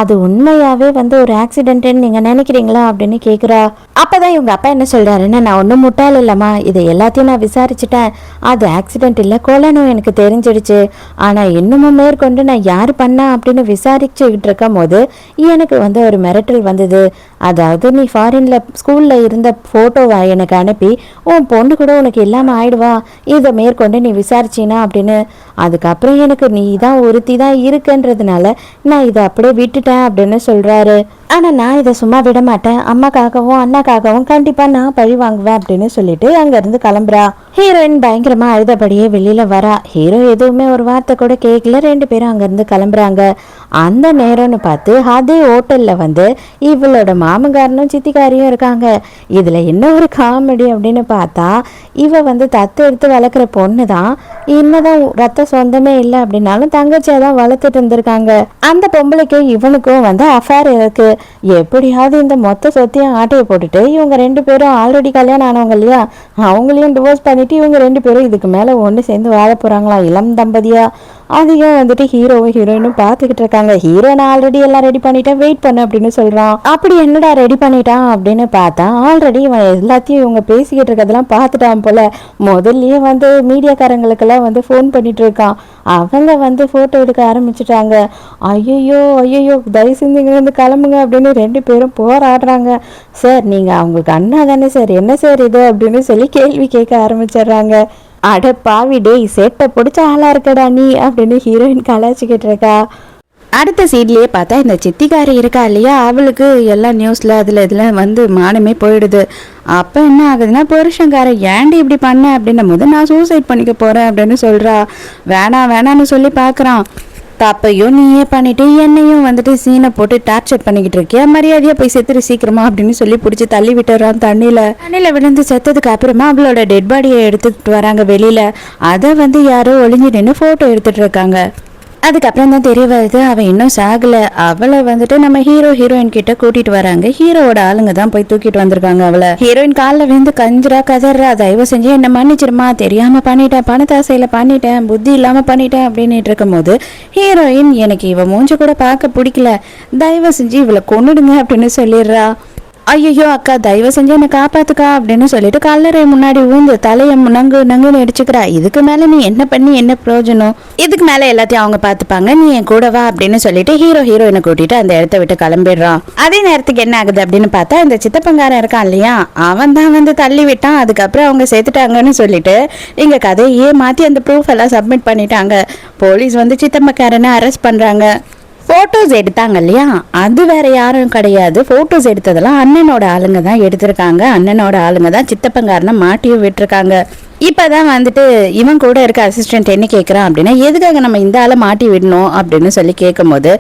அது உண்மையாகவே வந்து ஒரு ஆக்சிடென்ட்னு நீங்கள் நினைக்கிறீங்களா அப்படின்னு கேட்குறா. அப்போதான் இவங்க அப்பா என்ன சொல்கிறாருன்னா, நான் ஒன்றும் முட்டாள் இல்லைம்மா, இதை எல்லாத்தையும் நான் விசாரிச்சுட்டேன், அது ஆக்சிடென்ட் இல்லை, கொலைனும் எனக்கு தெரிஞ்சிடுச்சு. ஆனால் இன்னமும் மேற்கொண்டு நான் யார் பண்ணா அப்படின்னு விசாரிச்சுக்கிட்டு இருக்கும் போது எனக்கு வந்து ஒரு மிரட்டல் வந்தது. அதாவது நீ ஃபாரின்ல ஸ்கூல்ல இருந்த ஃபோட்டோவை எனக்கு அனுப்பி உன் பொண்ணு கூட உனக்கு இல்லாமல் ஆயிடுவா, இதை மேற்கொண்டு நீ விசாரிச்சினா அப்படின்னு. அதுக்கப்புறம் எனக்கு நீ தான் ஒருத்தி தான் இருக்குன்றதுனால நான் இதை அப்படியே விட்டுட்டேன் அப்படின்னு சொல்கிறாரு. ஆனால் நான் இதை சும்மா விட மாட்டேன், அம்மாக்காகவும் அண்ணாக்காகவும் கண்டிப்பாக நான் பழி வாங்குவேன் அப்படின்னு சொல்லிட்டு அங்கேருந்து கிளம்புறா. ஹீரோயின் பயங்கரமாக அழுதபடியே வெளியில் வரா. ஹீரோ எதுவுமே ஒரு வார்த்தை கூட கேட்கல. 2 பேரும் அங்கேருந்து கிளம்புறாங்க. அந்த நேரம்னு பார்த்து அதே ஹோட்டலில் வந்து இவளோட மாமங்காரனும் சித்திக்காரியும் இருக்காங்க. இதில் என்ன ஒரு காமெடி அப்படின்னு பார்த்தா, இவ வந்து தத்து எடுத்து வளர்க்குற பொண்ணு தான், என்னதான் ரத்த சொந்தமே இல்லை அப்படின்னாலும் தங்கச்சியாக தான் வளர்த்துட்டு இருந்திருக்காங்க. அந்த பொம்பளைக்கும் இவனுக்கும் வந்து அஃபேர் இருக்கு. எப்படியாவது இந்த மொத்த சொத்தையும் ஆட்டையை போட்டுட்டு இவங்க 2 பேரும் ஆல்ரெடி கல்யாணம் ஆனவங்க இல்லையா, அவங்களையும் டிவோர்ஸ் பண்ணிட்டு இவங்க 2 பேரும் இதுக்கு மேலே ஒன்று சேர்ந்து வாழ போகிறாங்களா இளம் தம்பதியா. அதையும் வந்துட்டு ஹீரோவும் ஹீரோயினும் பார்த்துக்கிட்டு இருக்காங்க. ஹீரோ நான் ஆல்ரெடி எல்லாம் ரெடி பண்ணிட்டேன், வெயிட் பண்ணு அப்படின்னு சொல்கிறான். அப்படி என்னடா ரெடி பண்ணிட்டான் அப்படின்னு பார்த்தா, ஆல்ரெடி இவன் எல்லாத்தையும் இவங்க பேசிக்கிட்டு இருக்கிறதெல்லாம் பார்த்துட்டான் போல. முதல்லயே வந்து மீடியாக்காரங்களுக்கெல்லாம் வந்து ஃபோன் பண்ணிட்டு இருக்கான். அவங்க வந்து ஃபோட்டோ எடுக்க ஆரம்பிச்சுட்டாங்க. ஐயோ ஐயோ தயவு செஞ்சு இங்கேருந்து கிளம்புங்க அப்படின்னு 2 பேரும் போராடுறாங்க. சார், நீங்கள் அவங்களுக்கு அண்ணா தானே சார், என்ன சார் இது அப்படின்னு சொல்லி கேள்வி கேட்க ஆரம்பிச்சிடுறாங்க. அட பாவி டேய், சேட்டை பிடிச்ச ஆளா இருக்கடா நீ அப்படின்னு ஹீரோயின் கலாச்சிக்கிட்டு இருக்கா. அடுத்த சீட்லேயே பார்த்தா இந்த சித்திக்காரி இருக்கா இல்லையா, அவளுக்கு எல்லா நியூஸில் இதில் வந்து மானமே போயிடுது. அப்போ என்ன ஆகுதுன்னா, புருஷங்காரன் ஏன்டி இப்படி பண்ண அப்படின்னும் போது நான் சூசைட் பண்ணிக்க போகிறேன் அப்படின்னு சொல்கிறா. வேணான்னு சொல்லி பார்க்குறான். தப்பையும் நீயே பண்ணிட்டு என்னையும் வந்துட்டு சீனை போட்டு டார்ச்சர் பண்ணிக்கிட்டு இருக்கியா, மரியாதையாக போய் செத்துரு சீக்கிரமா அப்படின்னு சொல்லி பிடிச்சி தள்ளி விட்டுறான் தண்ணியில் விழுந்து செத்ததுக்கு அப்புறமா அவளோட டெட் பாடியை எடுத்துக்கிட்டு வராங்க வெளியில். அதை வந்து யாரோ ஒளிஞ்சு நின்று ஃபோட்டோ எடுத்துகிட்டு இருக்காங்க. அதுக்கப்புறம் தான் தெரிய வருது அவன் இன்னும் சாகலை. அவளை வந்துட்டு நம்ம ஹீரோயின் கிட்ட கூட்டிட்டு வராங்க. ஹீரோவோட ஆளுங்க தான் போய் தூக்கிட்டு வந்திருக்காங்க அவளை. ஹீரோயின் காலில் விழுந்து கஞ்சிரா கதறா, தயவு செஞ்சு என்ன மன்னிச்சிருமா, தெரியாம பண்ணிட்டேன், பணத்தாசையில பண்ணிட்டேன், புத்தி இல்லாம பண்ணிட்டேன் அப்படின்ட்டு இருக்கும் போது ஹீரோயின் எனக்கு இவ மூஞ்சி கூட பார்க்க பிடிக்கல, தயவு செஞ்சு இவளை கொன்னுடுங்க அப்படின்னு சொல்லிடுறா. ஐயோ அக்கா தயவு செஞ்சு என்னை காப்பாத்துக்கா அப்படின்னு சொல்லிட்டு கல்லறை முன்னாடி ஊந்து தலையை நங்குன்னு அடிச்சுக்கிறா. இதுக்கு மேல நீ என்ன பண்ணி என்ன பிரயோஜனம், இதுக்கு மேல எல்லாத்தையும் அவங்க பாத்துப்பாங்க, நீ என் கூட வா அப்படின்னு சொல்லிட்டு ஹீரோயினை கூட்டிட்டு அந்த இடத்த விட்டு கிளம்பிடுறான். அதே நேரத்துக்கு என்ன ஆகுது அப்படின்னு பார்த்தா, இந்த சித்தப்பங்காரன் இருக்கான் இல்லையா, அவன் தான் வந்து தள்ளி விட்டான். அதுக்கப்புறம் அவங்க சேர்த்துட்டாங்கன்னு சொல்லிட்டு எங்க கதையே மாத்தி அந்த ப்ரூஃப் எல்லாம் சப்மிட் பண்ணிட்டாங்க. போலீஸ் வந்து சித்தப்பங்காரனை அரெஸ்ட் பண்றாங்க. ஃபோட்டோஸ் எடுத்தாங்க இல்லையா, அது வேற யாரும் கிடையாது. ஃபோட்டோஸ் எடுத்ததெல்லாம் அண்ணனோட ஆளுங்க தான் எடுத்திருக்காங்க. அண்ணனோட ஆளுங்க தான் சித்தப்பங்காரனை மாட்டியும் விட்டுருக்காங்க. இப்போதான் வந்துட்டு இவன் கூட இருக்க அசிஸ்டன்ட் என்ன கேட்குறான் அப்படின்னா, எதுக்காக நம்ம இந்த ஆளை மாட்டி விடணும் அப்படின்னு சொல்லி கேட்கும் போது,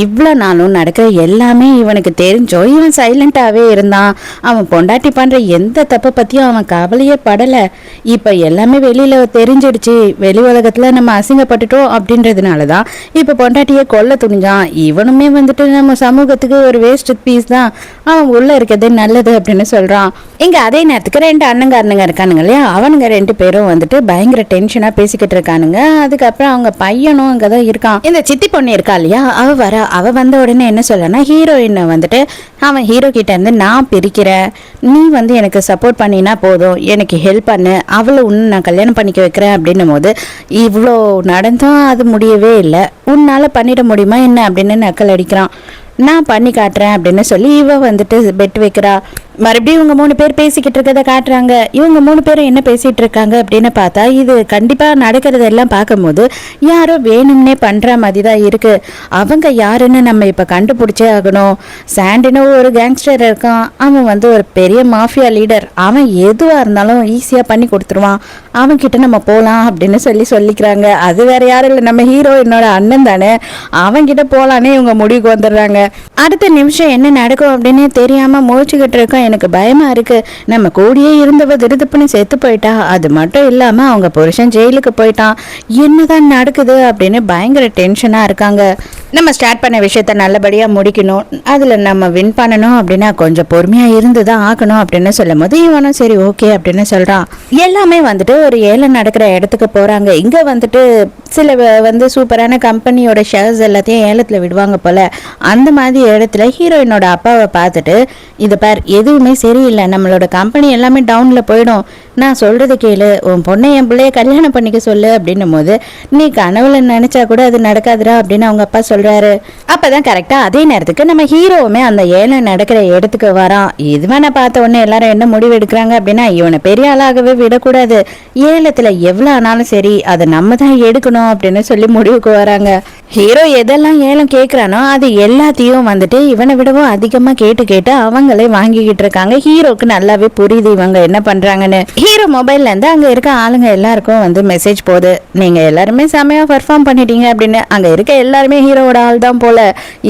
இவ்வளோ நாளும் நடக்கிற எல்லாமே இவனுக்கு தெரிஞ்சோ இவன் சைலண்டாகவே இருந்தான். அவன் பொண்டாட்டி பண்ணுற எந்த தப்பை பற்றியும் அவன் கவலையே படலை. இப்போ எல்லாமே வெளியில் தெரிஞ்சிடுச்சு, வெளி உலகத்தில் நம்ம அசிங்கப்பட்டுட்டோம் அப்படின்றதுனால தான் இப்போ பொண்டாட்டியை கொல்ல துணிஞ்சான். இவனுமே வந்துட்டு நம்ம சமூகத்துக்கு ஒரு வேஸ்ட் பீஸ் தான், அவன் உள்ளே இருக்கிறது நல்லது அப்படின்னு சொல்கிறான். இங்கே அதே நேரத்துக்கு ரெண்டு அண்ணங்காரனுங்க இருக்கானுங்க இல்லையா, அவனுங்க ரெண்டு பேரும் வந்துட்டு பயங்கர டென்ஷனா பேசிக்கிட்டு இருக்கானுங்க. அதுக்கப்புறம் அவங்க பையனும் அங்கதான் இருக்கான். இந்த சித்தி பொண்ணு இருக்கா இல்லையா, அவ வந்த உடனே என்ன சொல்லனா, ஹீரோயினை வந்துட்டு அவன் ஹீரோ கிட்ட இருந்து நான் பிரிக்கிறேன், நீ வந்து எனக்கு சப்போர்ட் பண்ணினா போதும், எனக்கு ஹெல்ப் பண்ணு, அவளை உன்னை நான் கல்யாணம் பண்ணிக்க வைக்கிறேன் அப்படின்னும் போது, இவ்வளோ நடந்தும் அது முடியவே இல்லை, உன்னால பண்ணிட முடியுமா என்ன அப்படின்னு நக்கல் அடிக்கிறான். நான் பண்ணி காட்டுறேன் அப்படின்னு சொல்லி இவ வந்துட்டு பெட் வைக்கிறா. மறுபடியும் இவங்க 3 பேர் பேசிக்கிட்டு இருக்கிறத காட்டுறாங்க. இவங்க 3 பேரும் என்ன பேசிட்டு இருக்காங்க அப்படின்னு பார்த்தா, இது கண்டிப்பா நடக்கிறதெல்லாம் பார்க்கும்போது யாரோ வேணும்னே பண்ற மாதிரி தான் இருக்கு. அவங்க யாருன்னு நம்ம இப்ப கண்டுபிடிச்சே ஆகணும். சாண்டினோ ஒரு கேங்ஸ்டர் இருக்கான், அவன் வந்து ஒரு பெரிய மாஃபியா லீடர், அவன் எதுவா இருந்தாலும் ஈஸியா பண்ணி கொடுத்துருவான், அவன் கிட்ட நம்ம போலாம் அப்படின்னு சொல்லிக்கிறாங்க. அது வேற யாரும் இல்லை, நம்ம ஹீரோ என்னோட அண்ணன் தானே, அவன் கிட்ட போலானே இவங்க முடிவுக்கு வந்துடுறாங்க. அடுத்த நிமிஷம் என்ன நடக்கும் அப்படின்னு தெரியாம முழிச்சுக்கிட்டு இருக்கோம். எனக்கு பயமா இருக்கு, நம்ம கூடியே இருந்தவ திருதுப்புன்னு செத்து போயிட்டா, அது மட்டும் இல்லாம அவங்க புருஷன் ஜெயிலுக்கு போயிட்டான், என்னதான் நடக்குது அப்படின்னு பயங்கர டென்ஷனா இருக்காங்க. நம்ம ஸ்டார்ட் பண்ண விஷயத்த நல்லபடியா முடிக்கணும், அதுல நம்ம வின் பண்ணணும் அப்படின்னா கொஞ்சம் பொறுமையா இருந்துதான் ஆகணும் அப்படின்னு சொல்லும் போது இவனும் சரி ஓகே அப்படின்னு சொல்றான். எல்லாமே வந்துட்டு ஒரு ஏழை நடக்கிற இடத்துக்கு போறாங்க. இங்க வந்துட்டு சில வந்து சூப்பரான கம்பெனியோட ஷேர்ஸ் எல்லாத்தையும் ஏலத்துல விடுவாங்க போல. அந்த மாதிரி இடத்துல ஹீரோயினோட அப்பாவை பார்த்துட்டு, இது பார் எதுவுமே சரியில்லை, நம்மளோட கம்பெனி எல்லாமே டவுன்ல போயிடும், நான் சொல்றது கேளு, உன் பொண்ணை என் பிள்ளைய கல்யாணம் பண்ணிக்க சொல்லு அப்படின்னும் போது, நீ கனவுல நினைச்சா கூட அது நடக்காதுடா அப்படின்னு அவங்க அப்பா சொல்றாரு. அப்பதான் கரெக்டா அதே நேரத்துக்கு நம்ம ஹீரோவுமே அந்த ஏலம் நடக்கிற இடத்துக்கு வரான். இதுவனை பார்த்த உடனே எல்லாரும் என்ன முடிவு எடுக்கிறாங்க அப்படின்னா, இவனை பெரிய ஆளாகவே விடக்கூடாது, ஏலத்துல எவ்வளவு ஆனாலும் சரி அதை நம்ம தான் எடுக்கணும் அப்படின்னு சொல்லி முடிவுக்கு வராங்க. ஹீரோ எதெல்லாம் ஏலம் கேட்கிறானோ அது எல்லாத்தையும் வந்துட்டு இவனை விடவும் அதிகமா கேட்டு அவங்களே வாங்கிக்கிட்டு இருக்காங்க. ஹீரோக்கு நல்லாவே புரியுது இவங்க என்ன பண்றாங்கன்னு. ஹீரோ மொபைல்ல இருந்து அங்க இருக்க ஆளுங்க எல்லாருக்கும் வந்து மெசேஜ் போகுது, நீங்க எல்லாருமே செமையா பெர்ஃபார்ம் பண்ணிட்டீங்க அப்படின்னு. அங்க இருக்க எல்லாருமே ஹீரோவோட ஆள் தான் போல.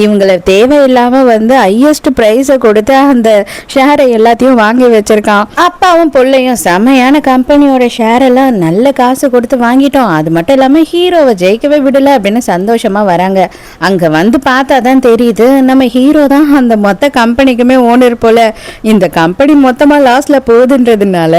இவங்களை தேவையில்லாம வந்து ஹையஸ்ட் பிரைஸை கொடுத்து அந்த ஷேரை எல்லாத்தையும் வாங்கி வச்சிருக்கான். அப்பாவும் பிள்ளையும் செமையான கம்பெனியோட ஷேர் எல்லாம் நல்ல காசு கொடுத்து வாங்கிட்டோம், அது மட்டும் இல்லாம ஹீரோவை ஜெயிக்கவே விடல அப்படின்னு சந்தோஷமா வராங்க. அங்க வந்து பார்த்தா தான் தெரியுது, நம்ம ஹீரோ தான் அந்த மொத்த கம்பெனிக்குமே ஓனர் போல. இந்த கம்பெனி மொத்தமா லாஸ்ல போகுதுன்றதுனால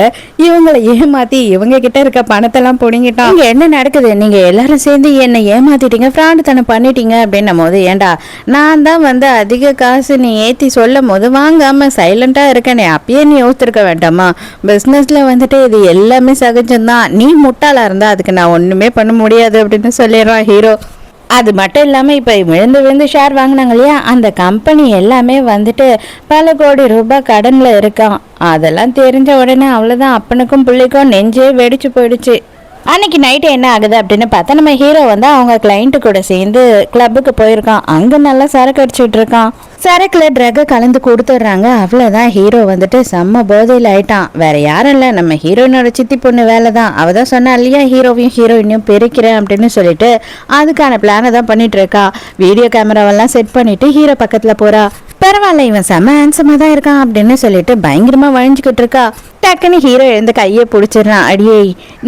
இவங்களை ஏமாத்தி இவங்க கிட்ட இருக்க பணத்தெல்லாம் புடிங்கிட்டான். இங்க என்ன நடக்குது, நீங்க எல்லாரும் சேர்ந்து என்ன ஏமாத்திட்டீங்க, ஃப்ராடுத்தனம் பண்ணிட்டீங்க அப்படின்னும் போது, ஏண்டா நான் தான் வந்து அதிக காசு நீ ஏத்தி சொல்லும் போது வாங்காம சைலண்டா இருக்கனே, அப்பயே நீ யோசிச்சிருக்க வேண்டாமா, பிசினஸ்ல வந்துட்டு இது எல்லாமே சகஜம்தான், நீ முட்டாளா இருந்தா அதுக்கு நான் ஒண்ணுமே பண்ண முடியாது அப்படின்னு சொல்லிடுறான் ஹீரோ. அது மட்டும் இல்லாமல் இப்போ விழுந்து ஷேர் வாங்கினாங்க இல்லையா, அந்த கம்பெனி எல்லாமே வந்துட்டு பல கோடி ரூபாய் கடனில் இருக்கான். அதெல்லாம் தெரிஞ்ச உடனே அவ்வளோதான், அப்பனுக்கும் பிள்ளைக்கும் நெஞ்சே வெடிச்சு போயிடுச்சு. அன்னைக்கு நைட்டு என்ன ஆகுது அப்படின்னு பார்த்தா நம்ம ஹீரோ வந்து அவங்க கிளைண்ட்டு கூட சேர்ந்து கிளப்புக்கு போயிருக்கான். அங்கே நல்லா சரக்கு அடிச்சுட்டு இருக்கான். சரக்குல ட்ரக்கை கலந்து கொடுத்துட்றாங்க. அவ்வளோதான், ஹீரோ வந்துட்டு செம்ம போதையில் ஆயிட்டான். வேற யாரும் இல்லை, நம்ம ஹீரோயினோட சித்தி பொண்ணு வேலை தான். அவ தான் சொன்னா இல்லையா ஹீரோவையும் ஹீரோயினையும் பிரிக்கிறேன் அப்படின்னு சொல்லிட்டு அதுக்கான பிளானை தான் பண்ணிட்டு இருக்கா. வீடியோ கேமராவெல்லாம் செட் பண்ணிட்டு ஹீரோ பக்கத்தில் போறா. பரவாயில்ல, இவன் செம்ம ஹேண்ட்ஸமா தான் இருக்கான் அப்படின்னு சொல்லிட்டு பயங்கரமா வழிஞ்சுக்கிட்டு இருக்கா. டக்குன்னு ஹீரோ எழுந்து கையை பிடிச்சிடுறான். அடியே,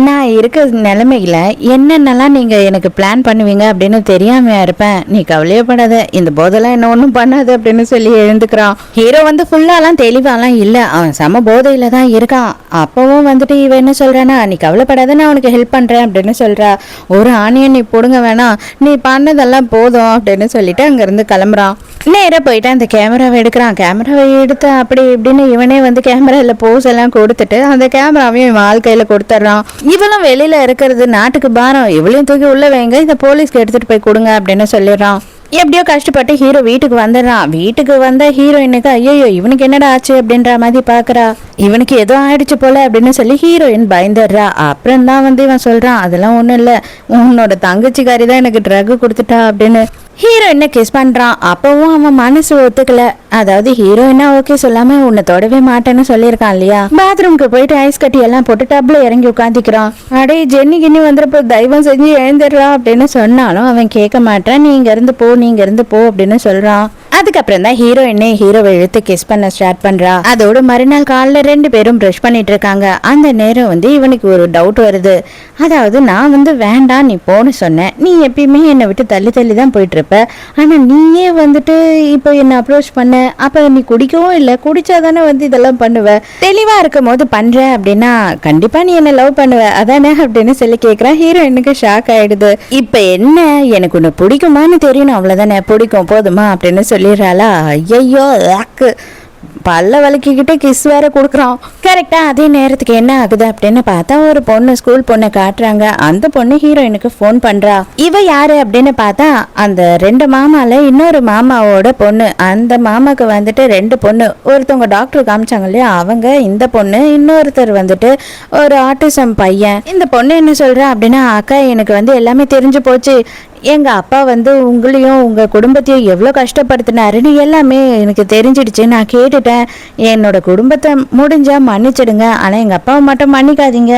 நான் இருக்க நிலைமையில என்னென்னலாம் நீங்க எனக்கு பிளான் பண்ணுவீங்க அப்படின்னு தெரியாம இருப்பேன். நீ கவலையப்படாத, இந்த போதெல்லாம் என்ன ஒன்றும் பண்ணாது அப்படின்னு சொல்லி எழுந்துக்கிறான். ஹீரோ வந்து ஃபுல்லாலாம் தெளிவாலாம் இல்லை, அவன் செம போதையில தான் இருக்கான். அப்பவும் வந்துட்டு இவன் என்ன சொல்றானா, நீ கவலைப்படாத, நான் உனக்கு ஹெல்ப் பண்றேன் அப்படின்னு சொல்றா. ஒரு ஆணியை நீ பிடுங்க வேணாம், நீ பண்ணதெல்லாம் போதும் அப்படின்னு சொல்லிட்டு அங்கிருந்து கிளம்புறான். நேராக போயிட்டு அந்த கேமராவை எடுக்கிறான். கேமராவை எடுத்து அப்படி இப்படின்னு இவனே வந்து கேமராவில் போஸ் எல்லாம் கொடுத்துட்டு அந்த கேமராவையும் இவன் ஆள் கையில் கொடுத்துட்றான். இவளும் வெளியில இருக்கிறது நாட்டுக்கு பாரம், இவளையும் தூக்கி உள்ள வைங்க, இந்த போலீஸ்க்கு எடுத்துட்டு போய் கொடுங்க அப்படின்னு சொல்லிடுறான். எப்படியோ கஷ்டப்பட்டு ஹீரோ வீட்டுக்கு வந்துடுறான். வீட்டுக்கு வந்த ஹீரோயினுக்கு ஐயோ இவனுக்கு என்னடா ஆச்சு அப்படின்ற மாதிரி பாக்குறா. இவனுக்கு ஏதோ ஆயிடுச்சு போல அப்படின்னு சொல்லி ஹீரோயின் பயந்துடுறா. அப்புறம் தான் வந்து இவன் சொல்றான், அதெல்லாம் ஒண்ணும் இல்ல, உன்னோட தங்கச்சிக்காரி தான் எனக்கு ட்ரக் கொடுத்துட்டா அப்படின்னு. ஹீரோயினை கிஸ் பண்றான். அப்பவும் அவன் மனசு ஒத்துக்கல. அதாவது ஹீரோயினா ஓகே சொல்லாம உன்னை தொடவே மாட்டேன்னு சொல்லியிருக்கான் இல்லையா. பாத்ரூம்க்கு போயிட்டு ஐஸ் கட்டி எல்லாம் போட்டு டப்ல இறங்கி உட்காந்துக்கிறான். அடே ஜென்னி கிண்ணி வந்துருப்ப தயவு செஞ்சு எழுந்துடுறா அப்படின்னு சொன்னாலும் அவன் கேட்க மாட்டான். நீ இங்க இருந்து போ அப்படின்னு சொல்றான். அதுக்கப்புறம் தான் ஹீரோயினே ஹீரோவை இழுத்து கிஸ் பண்ண ஸ்டார்ட் பண்றா. அதோட மறுநாள் காலைல 2 பேரும் ப்ரஷ் பண்ணிட்டு இருக்காங்க. அந்த நேரம் வந்து இவனுக்கு ஒரு டவுட் வருது. அதாவது நான் வந்து வேண்டாம் நீ போன்னு சொன்னேன், நீ எப்பயுமே என்னை விட்டு தள்ளி தள்ளி தான் போயிட்டு இருப்ப, ஆனா நீயே வந்துட்டு இப்போ என்ன அப்ரோச் பண்ண, அப்ப நீ குடிக்கவும் இல்லை, குடிச்சாதானே வந்து இதெல்லாம் பண்ணுவ, தெளிவா இருக்கும் போது பண்ற அப்படின்னா கண்டிப்பா நீ என்ன லவ் பண்ணுவ அதானே அப்படின்னு சொல்லி கேட்குறான். ஹீரோயினுக்கு ஷாக் ஆயிடுது. இப்ப என்ன, எனக்கு உன்னை பிடிக்குமான்னு தெரியணும், அவ்வளவுதானே, பிடிக்கும் போதுமா அப்படின்னு சொல்லிடுறாளா. ஐயோ பல்ல வலிக்கிக்கிட்டே கிஸ் வேற கொடுக்குறான். கரெக்டா அதே நேரத்துக்கு என்ன ஆகுது அப்படின்னு பார்த்தா ஒரு பொண்ணு, ஸ்கூல் பொண்ணை காட்டுறாங்க. அந்த பொண்ணு ஹீரோயினுக்கு ஃபோன் பண்றா. இவ யாரு அப்படின்னு பார்த்தா அந்த 2 மாமால இன்னொரு மாமாவோட பொண்ணு. அந்த மாமாக்கு வந்துட்டு 2 பொண்ணு, ஒருத்தவங்க டாக்டர் காமிச்சாங்க இல்லையா அவங்க, இந்த பொண்ணு, இன்னொருத்தர் வந்துட்டு ஒரு ஆட்டிசம் பையன். இந்த பொண்ணு என்ன சொல்றா அப்படின்னா, அக்கா எனக்கு வந்து எல்லாமே தெரிஞ்சு போச்சு, எங்க அப்பா வந்து உங்களையும் உங்க குடும்பத்தையும் எவ்வளோ கஷ்டப்படுத்தினாருன்னு எல்லாமே எனக்கு தெரிஞ்சிடுச்சு, நான் கேட்டுட்டேன், என்னோட குடும்பத்தை முடிஞ்சா மன்னிச்சிடுங்க, ஆனா எங்க அப்பாவை மட்டும் மன்னிக்காதீங்க,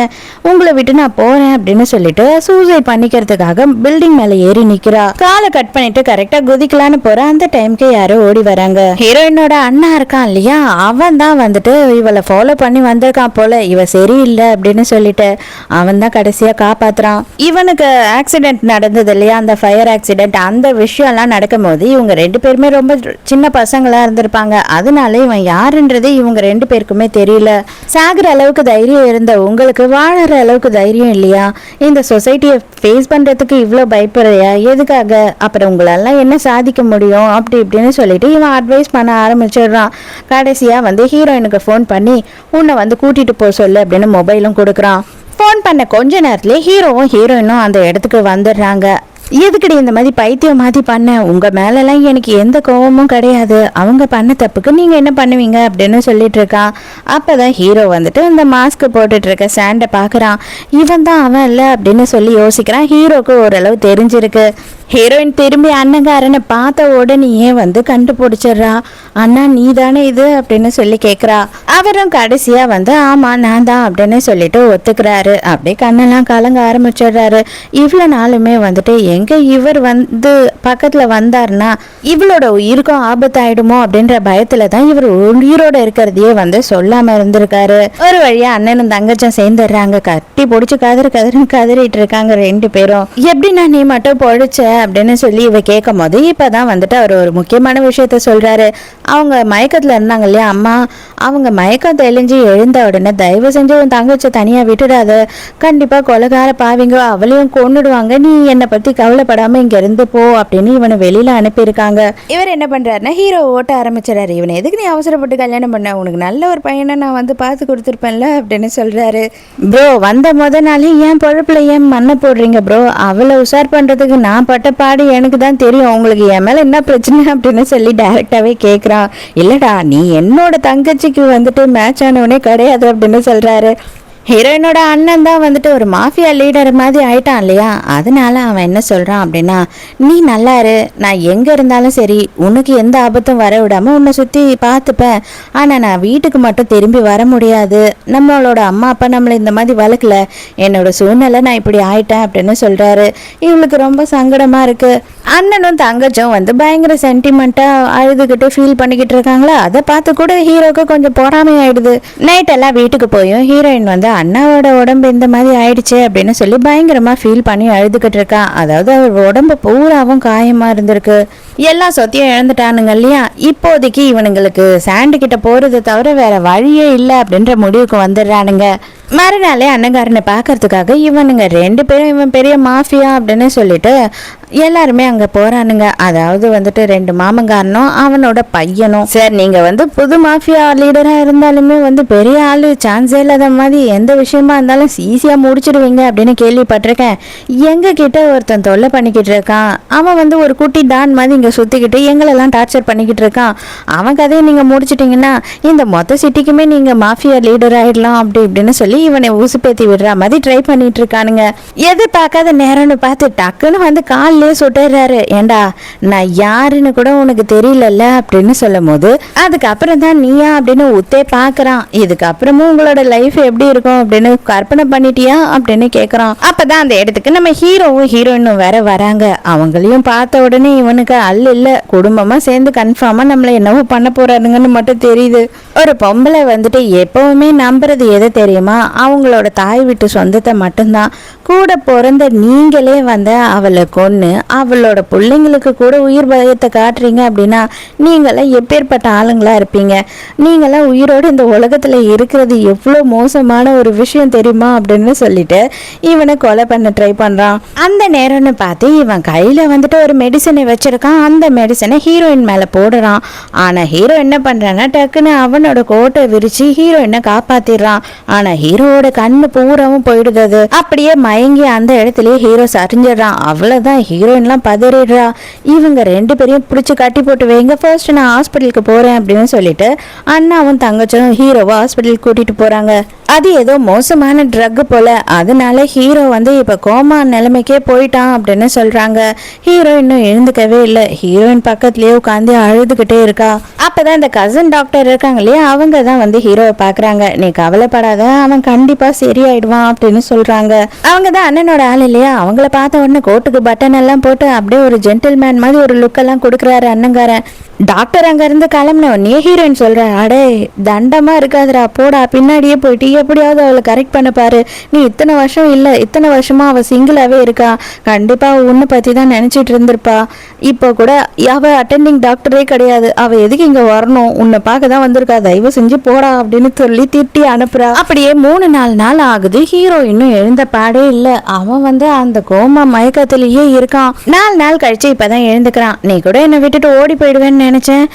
உங்களை விட்டு நான் போறேன் அப்படின்னு சொல்லிட்டு சூசைட் பண்ணிக்கிறதுக்காக பில்டிங் மேல ஏறி நிக்கிறா. காலை கட் பண்ணிட்டு கரெக்டா குதிக்கலான்னு போற அந்த டைம்க்கு யாரோ ஓடி வராங்க. ஹீரோயினோட அண்ணா இருக்கான் இல்லையா, அவன் தான் வந்துட்டு இவளை ஃபாலோ பண்ணி வந்திருக்கான் போல, இவ சரியில்லை அப்படின்னு சொல்லிட்டு அவன் தான் கடைசியா காப்பாத்துறான். இவனுக்கு ஆக்சிடென்ட் நடந்தது இல்லையா, அந்த ஃபயர் ஆக்சிடென்ட், அந்த விஷயம்லாம் நடக்கும் போது இவங்க 2 பேருமே ரொம்ப சின்ன பசங்களா இருந்திருப்பாங்க. அதனால இவன் யாருன்றது இவங்க 2 பேருக்குமே தெரியல. சாகுற அளவுக்கு தைரியம் இருந்த உங்களுக்கு வாழற அளவுக்கு தைரியம் இல்லையா, இந்த சொசைட்டியை ஃபேஸ் பண்றதுக்கு இவ்வளோ பயப்படுறியா, எதுக்காக, அப்புறம் உங்களெல்லாம் என்ன சாதிக்க முடியும் அப்படி இப்படின்னு சொல்லிட்டு இவன் அட்வைஸ் பண்ண ஆரம்பிச்சிடுறான். கடைசியா வந்து ஹீரோயினுக்கு ஃபோன் பண்ணி உன்னை வந்து கூட்டிட்டு போக சொல்லு அப்படின்னு மொபைலும் கொடுக்குறான். ஃபோன் பண்ண கொஞ்ச நேரத்துல ஹீரோவும் ஹீரோயினும் அந்த இடத்துக்கு வந்துடுறாங்க. எதுக்கடி இந்த மாதிரி பைத்தியம் மாதிரி பண்ண, உங்க மேலெல்லாம் எனக்கு எந்த கோபமும் கிடையாது, அவங்க பண்ண தப்புக்கு நீங்க என்ன பண்ணுவீங்க அப்படின்னு சொல்லிட்டு இருக்கான். அப்பதான் ஹீரோ வந்துட்டு இந்த மாஸ்க் போட்டுட்டு இருக்க சாண்டை பாக்குறான். இவன் தான் அவன் இல்ல அப்படின்னு சொல்லி யோசிக்கிறான். ஹீரோக்கு ஓரளவு தெரிஞ்சிருக்கு. ஹீரோயின் திரும்பி அண்ணங்காரனை பார்த்த உடனேயே வந்து கண்டுபிடிச்சிடுறா. அண்ணா நீ தானே இது அப்படின்னு சொல்லி கேட்குறா. அவரும் கடைசியா வந்து ஆமா நான் தான் அப்படின்னு சொல்லிட்டு ஒத்துக்கிறாரு. அப்படியே கண்ணெல்லாம் கலங்க ஆரம்பிச்சிடுறாரு. இவ்வளோ நாளுமே வந்துட்டு எங்க இவர் வந்து பக்கத்துல வந்தாருன்னா இவளோட உயிருக்கும் ஆபத்தாயிடுமோ அப்படின்ற பயத்துல தான் இவர் உயிரோட இருக்கிறதையே வந்து சொல்லாம இருந்திருக்காரு. ஒரு வழியா அண்ணனும் தங்கச்சும் சேர்ந்துடுறாங்க. கட்டி பிடிச்சி கதறிட்டு இருக்காங்க 2 பேரும். எப்படின்னா நீ மட்டும் பொழிச்ச அப்படின்னு சொல்லி இவ கேட்கும் போது இப்பதான் வந்துட்டு அவர் ஒரு முக்கியமான விஷயத்த சொல்றாரு. அவங்க மயக்கத்துல இருந்தாங்க இல்லையா அம்மா, அவங்க மயக்கம் தெளிஞ்சு எழுந்த உடனே தயவு செஞ்சு உன் தங்கச்ச தனியா விட்டுடாத, கண்டிப்பா கொலைகார பாவிங்க அவளையும் கொன்னுடுவாங்க, நீ என்னை பத்தி கவலைப்படாம இங்க இருந்து போ அப்படின்னு இவனை வெளியில அனுப்பியிருக்காங்க. இவர் என்ன பண்றாருன்னா ஹீரோ ஓட்ட ஆரம்பிச்சிடாரு. இவனை எதுக்கு நீ அவசரப்பட்டு கல்யாணம் பண்ண, உனக்கு நல்ல ஒரு பையனை நான் வந்து பார்த்து கொடுத்துருப்பேன்ல அப்படின்னு சொல்றாரு. ப்ரோ வந்த நாளே ஏன் பொழப்புல ஏன் மண்ணை போடுறீங்க ப்ரோ, அவளை உஷார் பண்றதுக்கு நான் பட்ட பாடு எனக்கு தான் தெரியும், உங்களுக்கு என் மேல என்ன பிரச்சனை அப்படின்னு சொல்லி டைரக்டாவே கேட்குறான். இல்லடா நீ என்னோட தங்கச்சிக்கு வந்துட்டு மேட்ச் ஆனவனே கிடையாது அப்படின்னு சொல்றாரு. ஹீரோயினோட அண்ணன் தான் வந்துட்டு ஒரு மாஃபியா லீடர் மாதிரி ஆயிட்டான் இல்லையா, அதனால அவன் என்ன சொல்றான் அப்படின்னா, நீ நல்லா இரு, நான் எங்க இருந்தாலும் சரி உனக்கு எந்த ஆபத்தும் வர விடாம உன்னை சுத்தி பார்த்துப்பேன். ஆனா நான் வீட்டுக்கு மட்டும் திரும்பி வர முடியாது. நம்மளோட அம்மா அப்பா நம்மளை இந்த மாதிரி வளர்க்கல, என்னோட சூழ்நிலை நான் இப்படி ஆயிட்டேன் அப்படின்னு சொல்றாரு. இவளுக்கு ரொம்ப சங்கடமா இருக்கு. அண்ணனும் தங்கச்சும் வந்து பயங்கர சென்டிமெண்ட்டா அழுதுகிட்டு ஃபீல் பண்ணிக்கிட்டு இருக்காங்களா, அதை பார்த்து கூட ஹீரோக்கு கொஞ்சம் பொறாமை ஆயிடுது. நைட் எல்லாம் வீட்டுக்கு போயும் ஹீரோயின் வந்து அண்ணாவோட உடம்பு இந்த மாதிரி ஆயிடுச்சு அப்படின்னு சொல்லி பயங்கரமா ஃபீல் பண்ணி அழுதுகிட்டு இருக்கா. அதாவது அவர் உடம்பு பூராவும் காயமா இருந்திருக்கு. எல்லா சொத்தையும் இழந்துட்டானுங்க இல்லையா, இப்போதைக்கு இவனுங்களுக்கு சாண்டு கிட்ட போறது தவிர வேற வழியே இல்லை அப்படின்ற முடிவுக்கு வந்துடுறானுங்க. மறுநாளே அண்ணங்காரனை பார்க்கறதுக்காக இவனுங்க 2 பேரும் இவன் பெரிய மாஃபியா அப்படின்னு சொல்லிட்டு எல்லாருமே அங்கே போகிறானுங்க. அதாவது வந்துட்டு 2 மாமங்காரனும் அவனோட பையனும். சார் நீங்கள் வந்து புது மாஃபியா லீடராக இருந்தாலுமே வந்து பெரிய ஆள் சான்ஸே இல்லாத மாதிரி எந்த விஷயமா இருந்தாலும் ஈஸியாக முடிச்சிடுவீங்க அப்படின்னு கேள்விப்பட்டிருக்கேன். எங்கள் கிட்ட ஒருத்தன் தொல்லை பண்ணிக்கிட்டு இருக்கான். அவன் வந்து ஒரு குட்டி டான் மாதிரி இங்கே சுற்றிக்கிட்டு எங்களெல்லாம் டார்ச்சர் பண்ணிக்கிட்டு இருக்கான். அவன் கதையை நீங்கள் முடிச்சிட்டிங்கன்னா இந்த மொத்த சிட்டிக்குமே நீங்கள் மாஃபியா லீடர் ஆகிடலாம் அப்படி இப்படின்னு சொல்லி இவனை ஊசுப்பேத்தி விடுற மாதிரி ட்ரை பண்ணிட்டு இருக்கானுங்க. எதிர்பார்க்காத நேரம்னு பார்த்து டக்குன்னு வந்து காலிலே சுட்டுறாரு. ஏண்டா நான் யாருன்னு கூட உனக்கு தெரியலல்ல அப்படின்னு சொல்லும் போது அதுக்கப்புறம் தான் நீயா அப்படின்னு உத்தே பாக்குறான். இதுக்கப்புறமும் உங்களோட லைஃப் எப்படி இருக்கும் அப்படின்னு கற்பனை பண்ணிட்டியா அப்படின்னு கேக்குறான். அப்பதான் அந்த இடத்துக்கு நம்ம ஹீரோவும் ஹீரோயினும் வேற வராங்க. அவங்களையும் பார்த்த உடனே இவனுக்கு இல்ல குடும்பமா சேர்ந்து கன்ஃபார்மா நம்மள என்னவோ பண்ண போறாருங்கன்னு மட்டும் தெரியுது. ஒரு பொம்பளை வந்துட்டு எப்பவுமே நம்புறது எது தெரியுமா, அவங்களோட தாய் வீட்டு சொந்தத்தை மட்டும்தான். கூட பிறந்த நீங்களே வந்து அவளை கொன்னு அவளோட பிள்ளைங்களுக்கு கூட உயிர் பயத்தை காட்டுறீங்க அப்படின்னா நீங்களாம் எப்பேற்பட்ட ஆளுங்களா இருப்பீங்க. நீங்களாம் உயிரோடு இந்த உலகத்துல இருக்கிறது எவ்வளோ மோசமான ஒரு விஷயம் தெரியுமா அப்படின்னு சொல்லிட்டு இவனை கொலை பண்ண ட்ரை பண்றான். அந்த நேரம்னு பார்த்து இவன் கையில வந்துட்டு ஒரு மெடிசனை வச்சிருக்கான். அந்த மெடிசனை ஹீரோயின் மேல போடுறான். ஆனா ஹீரோ என்ன பண்றான்னா டக்குன்னு அவனோட கோட்டை விரிச்சு ஹீரோயினை காப்பாத்திடுறான். ஆனா ஹீரோவோட கண்ணு பூராவும் போயிடுது. அப்படியே மயங்கி அந்த இடத்துலயே ஹீரோ சரிஞ்சிடறான். அவ்வளவுதான், ஹீரோயின்லாம் பதறிடுறா. இவங்க 2 பேரையும் பிடிச்சி கட்டி போட்டு வைங்க, ஃபர்ஸ்ட் நான் ஹாஸ்பிட்டலுக்கு போறேன் அப்படின்னு சொல்லிட்டு அண்ணாவும் தங்கச்சும் ஹீரோவை ஹாஸ்பிட்டலுக்கு கூட்டிட்டு போறாங்க. அது ஏதோ மோசமான ட்ரக் போல, அதனால ஹீரோ வந்து இப்ப கோமா நிலைமைக்கே போயிட்டான் அப்படின்னு சொல்றாங்க. ஹீரோ இன்னும் எழுந்துக்கவே இல்லை. ஹீரோயின் பக்கத்துலயே உட்காந்து அழுதுகிட்டே இருக்கா. அப்பதான் இந்த கசன் டாக்டர் இருக்காங்க இல்லையா, அவங்க தான் வந்து ஹீரோவை பாக்குறாங்க. நீ கவலைப்படாத, அவன் கண்டிப்பா சரியாயிடுவான் அப்படின்னு சொல்றாங்க. அவங்க தான் அண்ணனோட ஆள் இல்லையா, அவங்கள பார்த்த உடனே கோட்டுக்கு பட்டன் எல்லாம் போட்டு அப்படியே ஒரு ஜென்டில்மேன் மாதிரி ஒரு லுக் எல்லாம் கொடுக்குறாரு அண்ணங்காரன். டாக்டர் அங்க இருந்து கிளம்பின உடனே ஹீரோயின் சொல்ற, அடே தண்டமா இருக்காதுடா, போடா பின்னாடியே போயிட்டு எப்படியாவது அவளை கரெக்ட் பண்ண பாரு. நீ இத்தனை வருஷமா அவ சிங்கிளாவே இருக்கா, கண்டிப்பா உன்னை பத்தி தான் நினைச்சிட்டு இருந்திருப்பா. இப்போ கூட அவ அட்டெண்டிங் டாக்டரே கிடையாது, அவ எதுக்கு இங்க வரணும், உன்னை பார்க்க தான் வந்திருக்கா, தயவு செஞ்சு போடா அப்படின்னு சொல்லி திட்டி அனுப்புறா. அப்படியே 3-4 நாள் ஆகுது. ஹீரோ இன்னும் எழுந்த பாடே இல்ல. அவன் வந்து அந்த கோமா மயக்கத்திலேயே இருக்கான். 4 நாள் கழிச்சு இப்பதான் எழுந்துக்கிறான். நீ கூட என்னை விட்டுட்டு ஓடி போயிடுவேன்னு நினைச்சேன்,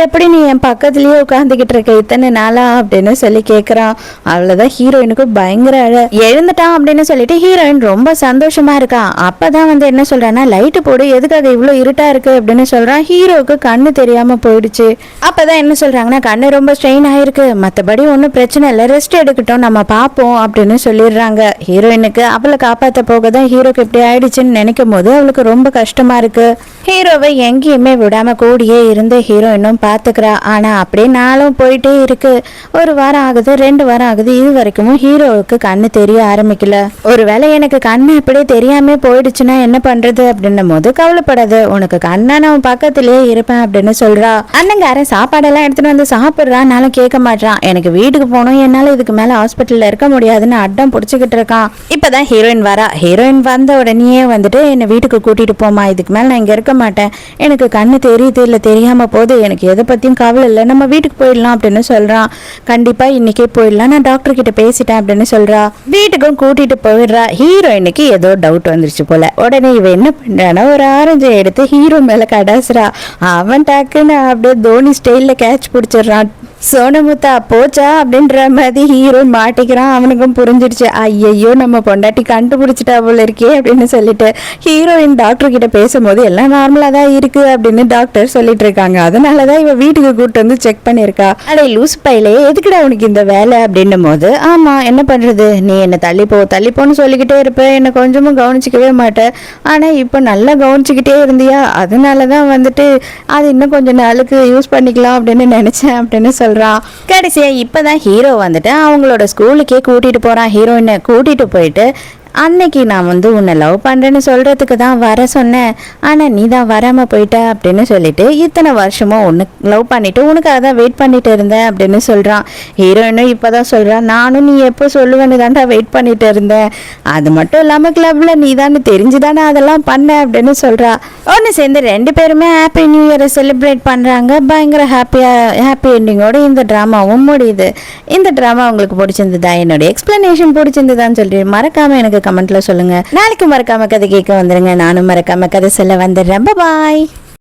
எப்படி நீ என் பக்கத்துலயே உட்காந்துக்கிட்டு இருக்க இத்தனை நாளா அப்படின்னு சொல்லி கேக்குறான். அவ்வளவுதான் ஹீரோயினுக்கு பயங்கர எழுந்துட்டான் அப்படின்னு சொல்லிட்டு ஹீரோயின் ரொம்ப சந்தோஷமா இருக்கா. அப்பதான் வந்து என்ன சொல்றான்னா, லைட்டு போடு, எதுக்காக இவ்வளவு இருட்டா இருக்கு அப்படின்னு சொல்றான். ஹீரோவுக்கு கண்ணு தெரியாம போயிடுச்சு. அப்பதான் என்ன சொல்றாங்கன்னா, கண்ணு ரொம்ப ஸ்ட்ரெயின் ஆயிருக்கு, மத்தபடி ஒன்னும் பிரச்சனை இல்லை, ரெஸ்ட் எடுக்கட்டும், நம்ம பார்ப்போம் அப்படின்னு சொல்லிடுறாங்க. ஹீரோயினுக்கு அவளை காப்பாத்த போகதான் ஹீரோக்கு இப்படி ஆயிடுச்சுன்னு நினைக்கும் போது அவளுக்கு ரொம்ப கஷ்டமா இருக்கு. ஹீரோவை எங்கேயுமே விடாம கூடியே இருந்து ஹீரோயினும் பாத்துக்கிறா. ஆனா அப்படியே நாளும் போயிட்டே இருக்கு. 1 வாரம் ஆகுது, 2 வாரம் ஆகுது, இது வரைக்கும் ஹீரோவுக்கு கண்ணு தெரிய ஆரம்பிக்கல. ஒருவேளை எனக்கு கண்ணு அப்படியே தெரியாம போயிடுச்சுன்னா என்ன பண்றது அப்படின்னும் போது, கவலைப்படாது, உனக்கு கண்ணா நான் பக்கத்திலேயே இருப்பேன் அப்படின்னு சொல்றா. அண்ணங்காரன் சாப்பாடெல்லாம் எடுத்துட்டு வந்து சாப்பிடுறான், நானும் கேட்க மாட்டான். எனக்கு வீட்டுக்கு போகணும், என்னால இதுக்கு மேல ஹாஸ்பிட்டல்ல இருக்க முடியாதுன்னு அடம் பிடிச்சிக்கிட்டு இருக்கான். இப்பதான் ஹீரோயின் வரா. ஹீரோயின் வந்த உடனே வந்துட்டு என்னை வீட்டுக்கு கூட்டிட்டு போமா, இதுக்கு மேல நான் இங்க இருக்க மாட்டேன், எனக்கு கண்ணு தெரியுது இல்ல தெரியாம போது, எனக்கு எதை பத்தியும் கவலை இல்லை, நம்ம வீட்டுக்கு போயிடலாம் அப்படின்னு சொல்றான். கண்டிப்பா இன்னைக்கே போயிடலாம், நான் டாக்டர் கிட்ட பேசிட்டேன் அப்படின்னு சொல்றா. வீட்டுக்கும் கூட்டிட்டு போயிடுறா. ஹீரோயினுக்கு ஏதோ டவுட் வந்துருச்சு போல. உடனே இவ என்ன பண்றானா, ஒரு ஆரஞ்சை எடுத்து ஹீரோ மேல கடாசுறா. அவன் டக்குன்னு அப்படியே தோனி ஸ்டைல்ல கேட்ச் பிடிச்சிடுறான். சோனமுத்தா போச்சா அப்படின்ற மாதிரி ஹீரோ மாட்டிக்கிறான். அவனுக்கும் புரிஞ்சிடுச்சு, ஐயையோ நம்ம பொண்டாட்டி கண்டுபிடிச்சிட்டா போல இருக்கே அப்படின்னு சொல்லிட்டு ஹீரோயின் டாக்டர் கிட்ட பேசும்போது எல்லாம் நார்மலாக தான் இருக்கு அப்படின்னு டாக்டர் சொல்லிட்டு இருக்காங்க. அதனால தான் இவ வீட்டுக்கு கூப்பிட்டு வந்து செக் பண்ணியிருக்கா. அடே லூஸ் பையிலே எதுக்குடா உனக்கு இந்த வேலை அப்படின்னும் போது, ஆமா என்ன பண்றது, நீ என்ன தள்ளிப்போன்னு சொல்லிக்கிட்டே இருப்ப, என்னை கொஞ்சமும் கவனிச்சிக்கவே மாட்டேன், ஆனா இப்போ நல்லா கவனிச்சுக்கிட்டே இருந்தியா, அதனால தான் வந்துட்டு அது இன்னும் கொஞ்சம் நாளுக்கு யூஸ் பண்ணிக்கலாம் அப்படின்னு நினைச்சேன் அப்படின்னு சொல்றான். கடைசியா இப்பதான் ஹீரோ வந்துட்டு அவங்களோட ஸ்கூலுக்கே கூட்டிட்டு போறான். ஹீரோயினை கூட்டிட்டு போயிட்டு, அன்னைக்கு நான் வந்து உன்னை லவ் பண்ணுறேன்னு சொல்கிறதுக்கு தான் வர சொன்னேன், ஆனால் நீ தான் வராமல் போயிட்ட அப்படின்னு சொல்லிட்டு இத்தனை வருஷமும் ஒன்று லவ் பண்ணிவிட்டு உனக்காக தான் வெயிட் பண்ணிட்டு இருந்தேன் அப்படின்னு சொல்கிறான். ஹீரோயினும் இப்போ தான் சொல்கிறான், நானும் நீ எப்போ சொல்லுவேன்னு தான்டா வெயிட் பண்ணிட்டு இருந்தேன், அது மட்டும் இல்லாமல் கிளப்பில் நீ தானே தெரிஞ்சு தானே அதெல்லாம் பண்ண அப்படின்னு சொல்கிறா. ஒன்று சேர்ந்து ரெண்டு பேருமே ஹாப்பி நியூ இயரை செலிப்ரேட் பண்ணுறாங்க. பயங்கர ஹாப்பி எண்டிங்கோடு இந்த ட்ராமாவும் முடியுது. இந்த ட்ராமா உங்களுக்கு பிடிச்சிருந்ததா, என்னோட எக்ஸ்பிளனேஷன் பிடிச்சிருந்ததான்னு சொல்லி மறக்காமல் எனக்கு கமெண்ட்ல சொல்லுங்க. நாளைக்கு மறக்காம கதை கேட்க வந்துருங்க. நானும் மறக்காம கதை சொல்ல வந்துடுறேன். பாய்.